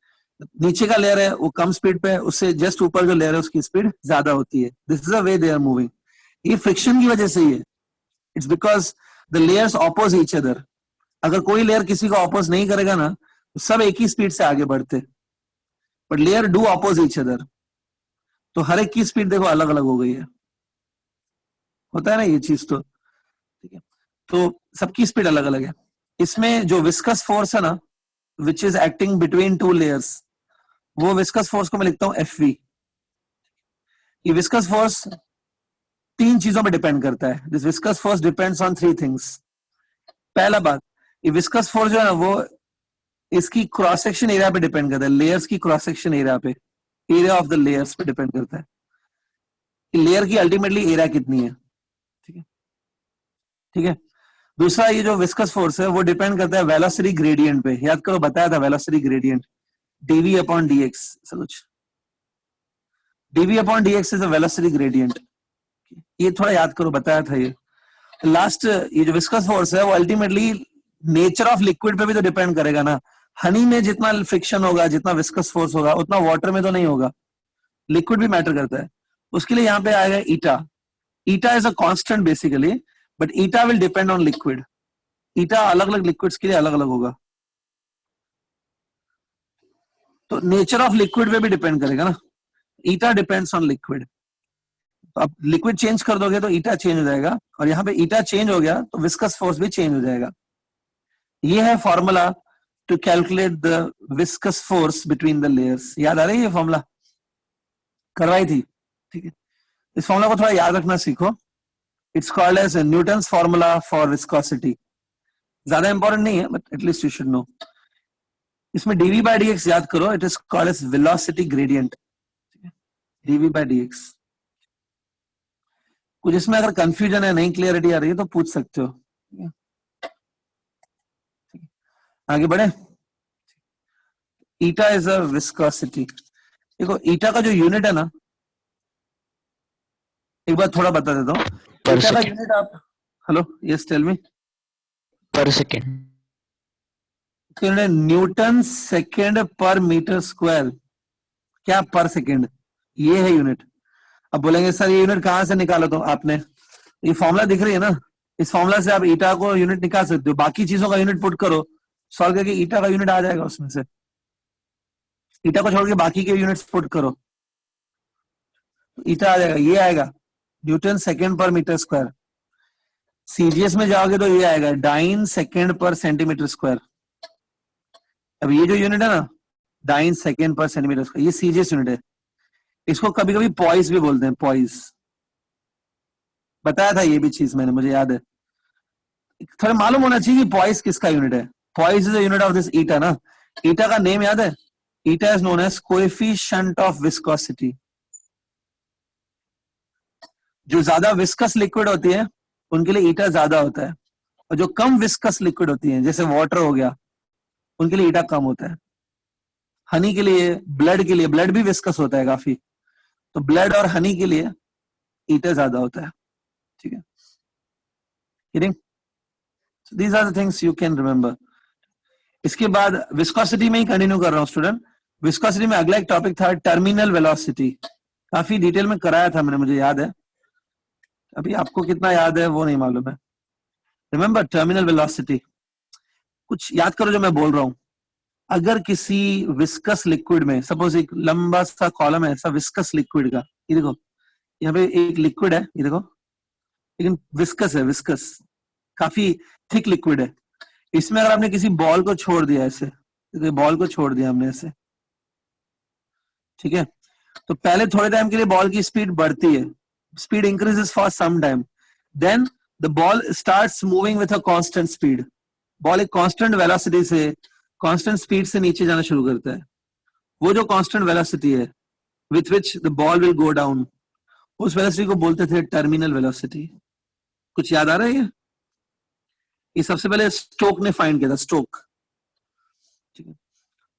नीचे का लेयर है वो कम स्पीड पे है, उससे जस्ट ऊपर जो लेयर है उसकी स्पीड ज्यादा होती है. This is the way they are moving. ये फ्रिक्शन की वजह से ही है. It's because the layers oppose each other. अगर कोई लेयर किसी को ऑपोज नहीं करेगा ना तो सब एक ही स्पीड से आगे बढ़ते, but layer do oppose each other. तो हर एक की स्पीड देखो अलग अलग हो गई है, होता है ना ये चीज. तो ठीक है, तो सबकी स्पीड अलग अलग है. इसमें जो विस्कस फोर्स है ना, which is acting between two layers, वो विस्कस फोर्स को मैं लिखता हूं Fv. ये विस्कस फोर्स 3 चीजों पे डिपेंड करता है. This viscous force depends on 3 things. पहला बात, ये विस्कस फोर्स जो है ना वो इसकी क्रॉस सेक्शन एरिया पे डिपेंड करता है. लेयर्स की क्रॉस सेक्शन एरिया पे, एरिया ऑफ द लेयर्स पे डिपेंड करता है कि लेयर की अल्टीमेटली एरिया कितनी है. ठीक है, ठीक है. दूसरा, ये जो विस्कस फोर्स है वो डिपेंड करता है वेलोसिटी ग्रेडियंट पे. याद करो, बताया था velocity gradient dv upon dx. कुछ dv upon dx is a velocity gradient. ये थोड़ा याद करो, बताया था ये. लास्ट, ये जो विस्कस फोर्स है वो अल्टीमेटली नेचर ऑफ लिक्विड पे भी तो डिपेंड करेगा ना. हनी में जितना फ्रिक्शन होगा, जितना विस्कस फोर्स होगा, उतना वाटर में तो नहीं होगा. लिक्विड भी मैटर करता है. उसके लिए यहाँ पे आएगा eta. Eta is a constant basically, but eta will depend on liquid. Eta अलग अलग लिक्विड्स के लिए अलग अलग होगा. तो नेचर ऑफ लिक्विड पे भी डिपेंड करेगा ना. ईटा डिपेंड्स ऑन लिक्विड. तो आप लिक्विड चेंज कर दोगे तो ईटा चेंज हो जाएगा, और यहाँ पे ईटा चेंज हो गया तो विस्कस फोर्स भी चेंज हो जाएगा. ये है formula to calculate the viscous force between the layers. याद आ रही है ये फॉर्मूला? करवाई थी, ठीक है. इस फॉर्मूला को थोड़ा याद रखना सीखो. It's called as Newton's formula for viscosity. ज्यादा इंपॉर्टेंट नहीं है, but at least you should know. इसमें dv by dx याद करो, it is called as velocity gradient. dv by dx. कुछ इसमें अगर कंफ्यूजन है, नहीं क्लियरिटी आ रही है तो पूछ सकते हो. आगे बढ़े. ईटा इज अ विस्कोसिटी. देखो ईटा का जो यूनिट है ना, एक बार थोड़ा बता देता हूँ. ईटा का यूनिट आप, hello, yes tell me. Per second. Newton second per metre square. क्या पर सेकेंड? ये है यूनिट. अब बोलेंगे सर ये यूनिट कहां से निकाला? तो आपने ये फॉर्मूला दिख रही है ना, इस फॉर्मूला से आप ईटा को यूनिट निकाल सकते हो. बाकी चीजों का यूनिट पुट करो, सॉल्व करके ईटा का यूनिट आ जाएगा उसमें से. ईटा को छोड़ के बाकी के यूनिट्स पुट करो, ईटा आ जाएगा. ये आएगा Newton second per metre square. CGS में जाओगे तो ये आएगा डाइन सेकेंड पर सेंटीमीटर स्क्वायर. अब ये जो यूनिट है ना, डाइन सेकेंड पर सेंटीमीटर स्क्वायर, ये सीजीएस यूनिट है. इसको कभी कभी पॉइस भी बोलते हैं. पॉइस बताया था ये भी चीज मैंने, मुझे याद है. थोड़ा मालूम होना चाहिए कि पॉइस किसका यूनिट है. Poise is the unit of this eta ना. ईटा का नेम याद है? Eta is known as coefficient of viscosity. जो ज्यादा विस्कस लिक्विड होती है उनके लिए ईटा ज्यादा होता है, और जो कम विस्कस लिक्विड होती है जैसे वाटर हो गया, उनके लिए ईटा कम होता है. हनी के लिए, ब्लड के लिए, ब्लड भी विस्कस होता है काफी, तो ब्लड और हनी के लिए ईटा ज्यादा होता है. ठीक है, these are the things you can remember. इसके बाद विस्कोसिटी में ही कंटिन्यू कर रहा हूं स्टूडेंट. विस्कोसिटी में अगला एक टॉपिक था टर्मिनल वेलोसिटी. काफी डिटेल में कराया था मैंने, मुझे याद है. अभी आपको कितना याद है वो नहीं मालूम है. Remember terminal velocity. कुछ याद करो जो मैं बोल रहा हूं. अगर किसी विस्कस लिक्विड में, सपोज एक लंबा सा कॉलम है ऐसा विस्कस लिक्विड का, ये देखो यहाँ पे एक लिक्विड है, ये देखो, लेकिन विस्कस है. विस्कस काफी थिक लिक्विड है. इसमें अगर आपने किसी बॉल को छोड़ दिया ऐसे, बॉल को छोड़ दिया हमने ऐसे, ठीक है, तो पहले थोड़े टाइम के लिए बॉल की स्पीड बढ़ती है. Speed increases for some time, then the ball starts moving with a constant speed. Ball एक कांस्टेंट वेलोसिटी से, कांस्टेंट स्पीड से नीचे जाना शुरू करता है. वो जो कांस्टेंट वेलोसिटी है with which the ball will go down, उस वेलोसिटी को बोलते थे टर्मिनल वेलोसिटी. कुछ याद आ रहा है? ये सबसे पहले स्टोक ने फाइंड किया था. स्टोक, ठीक है.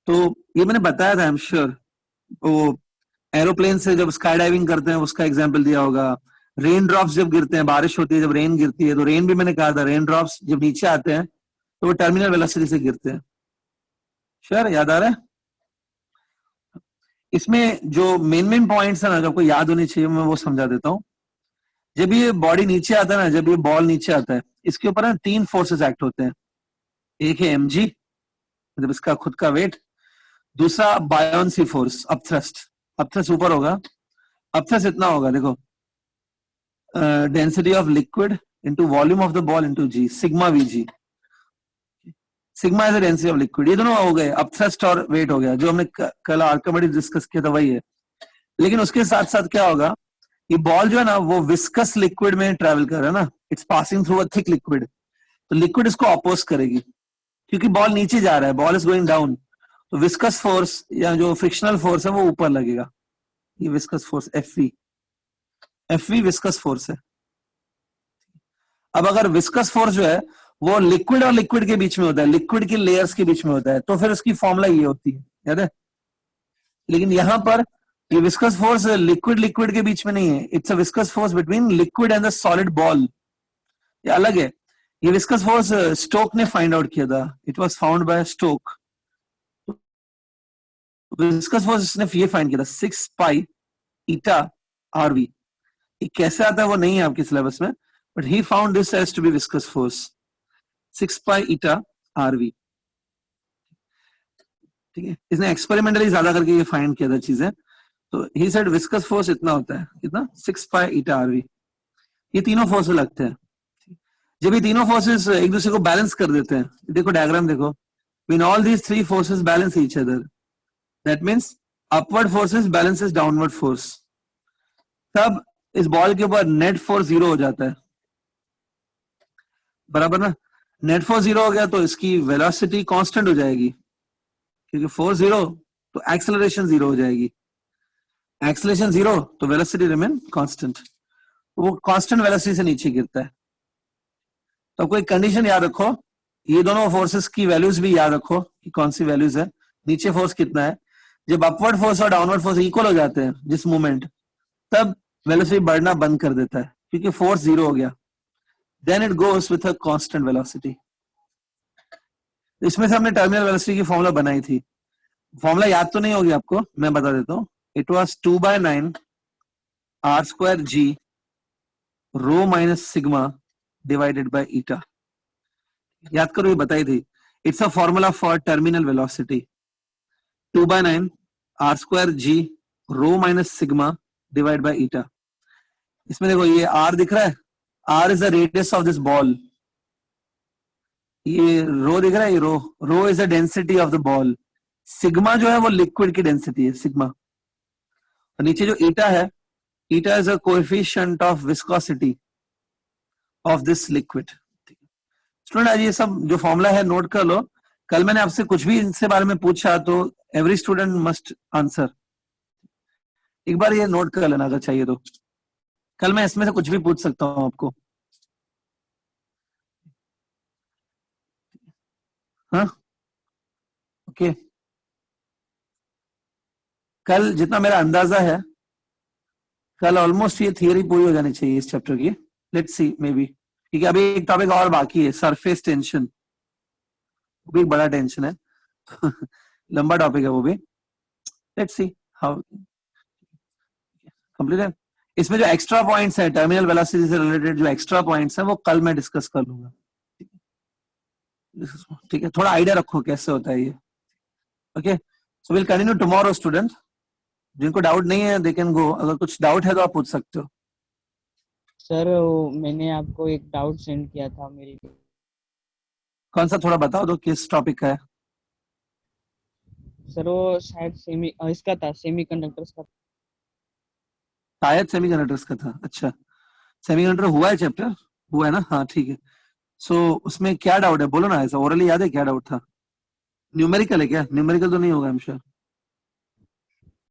तो ये मैंने बताया था, आई एम श्योर. वो एरोप्लेन से जब स्काई डाइविंग करते हैं उसका एग्जांपल दिया होगा. रेन ड्रॉप्स जब गिरते हैं, बारिश होती है, जब रेन गिरती है, तो रेन भी मैंने कहा था, रेन ड्रॉप्स जब नीचे आते हैं तो वो टर्मिनल वेलोसिटी से गिरते हैं. श्योर, याद आ रहा है? इसमें जो मेन पॉइंट्स है ना, जो आपको याद होनी चाहिए, मैं वो समझा देता हूँ. जब ये बॉडी नीचे आता है ना, जब ये बॉल नीचे आता है, इसके ऊपर ना 3 फोर्सेस एक्ट होते हैं। एक है mg, मतलब इसका खुद का वेट। दूसरा बायोन्सी फोर्स, अपथ्रस्ट ऊपर होगा। अपथ्रस्ट इतना होगा, देखो, density of liquid into volume of the ball into g, sigma V G. Sigma is the density of liquid. ये दोनों हो गए, अपथ्रस्ट और वेट हो गया, जो हमने कल आर्किमिडीज डिस्कस किया था वही है। लेकिन उसके साथ साथ क्या होगा, ये बॉल जो है ना वो विस्कस लिक्विड में ट्रेवल कर रहा है ना, it's passing through a thick liquid, तो लिक्विड इसको अपोज करेगी, क्योंकि बॉल नीचे जा रहा है, बॉल इज गोइंग डाउन, तो विस्कस फोर्स या जो फ्रिक्शनल फोर्स है वो ऊपर लगेगा। ये viscous force FV viscous force है। अब अगर विस्कस फोर्स जो है वो लिक्विड और लिक्विड के बीच में होता है, लिक्विड की लेयर्स के बीच में होता है, तो फिर उसकी फॉर्मूला ये होती है, याद है। लेकिन यहां पर ये विस्कस फोर्स लिक्विड के बीच में नहीं है, it's a viscous force between liquid and the solid ball, ये अलग है। ये विस्कस फोर्स स्टोक ने फाइंड आउट किया था, it was found by Stoke. Viscous force ने ये फाइंड किया था 6 पाई ईटा आरवी। ये कैसे आता है वो नहीं है आपके सिलेबस में, but he found this as to be viscous force 6 pi eta R V. ठीक है, इसने एक्सपेरिमेंटली ज्यादा करके ये फाइंड किया था चीजें। तो ही सेड विस्कस फोर्स इतना होता है, कितना, 6 पाई ईटा आरवी। ये तीनों फोर्सेस लगते हैं। जब ये तीनों फोर्सेस एक दूसरे को बैलेंस कर देते हैं, देखो डायग्राम देखो, when all these 3 forces balance each other, that means upward forces balances downward force, तब इस बॉल के ऊपर नेट फोर्स 0 हो जाता है, बराबर ना। नेट फोर्स 0 हो गया तो इसकी वेलोसिटी कांस्टेंट हो जाएगी, क्योंकि फोर्स 0 तो एक्सेलरेशन 0 हो जाएगी, एक्सेलरेशन 0 तो वेलोसिटी रिमेन कांस्टेंट, वो कांस्टेंट वेलोसिटी से नीचे गिरता है। तो कोई कंडीशन याद रखो, ये दोनों फोर्सेस की वैल्यूज भी याद रखो कि कौन सी वैल्यूज है, नीचे फोर्स कितना है। जब अपवर्ड फोर्स और डाउनवर्ड फोर्स इक्वल हो जाते हैं जिस मोमेंट, तब वेलोसिटी बढ़ना बंद कर देता है, क्योंकि फोर्स 0 हो गया, then it goes with a constant velocity. इसमें से हमने टर्मिनल वेलोसिटी की फॉर्मूला बनाई थी, फॉर्मूला याद तो नहीं होगी आपको, मैं बता देता हूं। It was 2/9 r² g rho minus sigma divided by eta. याद करो, ये बताई थी, it's a formula for terminal velocity, 2/9 r² g rho minus sigma divide by eta. इसमें देखो ये r दिख रहा है, r is the radius of this ball, ये रो दिख रहा है, ये rho is the density of the ball, sigma जो है वो लिक्विड की डेंसिटी है, सिग्मा। और नीचे जो ईटा है, eta is a coefficient of viscosity of this liquid. Student आज ये सब जो फॉर्मूला है नोट कर लो, कल मैंने आपसे कुछ भी इनसे बारे में पूछा तो एवरी स्टूडेंट मस्ट आंसर, एक बार ये नोट कर लेना अगर चाहिए तो, कल मैं इसमें से कुछ भी पूछ सकता हूं आपको। हाँ ओके, कल जितना मेरा अंदाजा है, कल ऑलमोस्ट ये थियरी पूरी हो जानी चाहिए इस चैप्टर की, लेट्स सी मे बी, ठीक है। अभी एक टॉपिक और बाकी है, सरफेस टेंशन, वो भी एक बड़ा टेंशन है लंबा टॉपिक है वो भी, लेट्स सी हाउ कंप्लीट है। इसमें जो एक्स्ट्रा पॉइंट्स है टर्मिनल वेलोसिटी से रिलेटेड, जो एक्स्ट्रा पॉइंट्स है वो कल मैं डिस्कस कर लूंगा, ठीक है। थोड़ा आइडिया रखो कैसे होता है ये, okay. So will continue tomorrow student, जिनको डाउट नहीं है दे कैन गो, अगर कुछ डाउट है तो आप पूछ सकते हो। सर मैंने आपको एक डाउट सेंड किया था मेल पे। कौन सा, थोड़ा बताओ दो किस टॉपिक का है। सर वो शायद इसका था, सेमीकंडक्टर्स का। शायद सेमीकंडक्टर्स का था, अच्छा। सेमीकंडक्टर हुआ है चैप्टर, हुआ है ना, हाँ ठीक है। सो उसमें क्या डाउट है बोलो ना, ऐसा ओरली याद है क्या डाउट था। न्यूमेरिकल है क्या, न्यूमेरिकल तो नहीं होगा आई एम श्योर।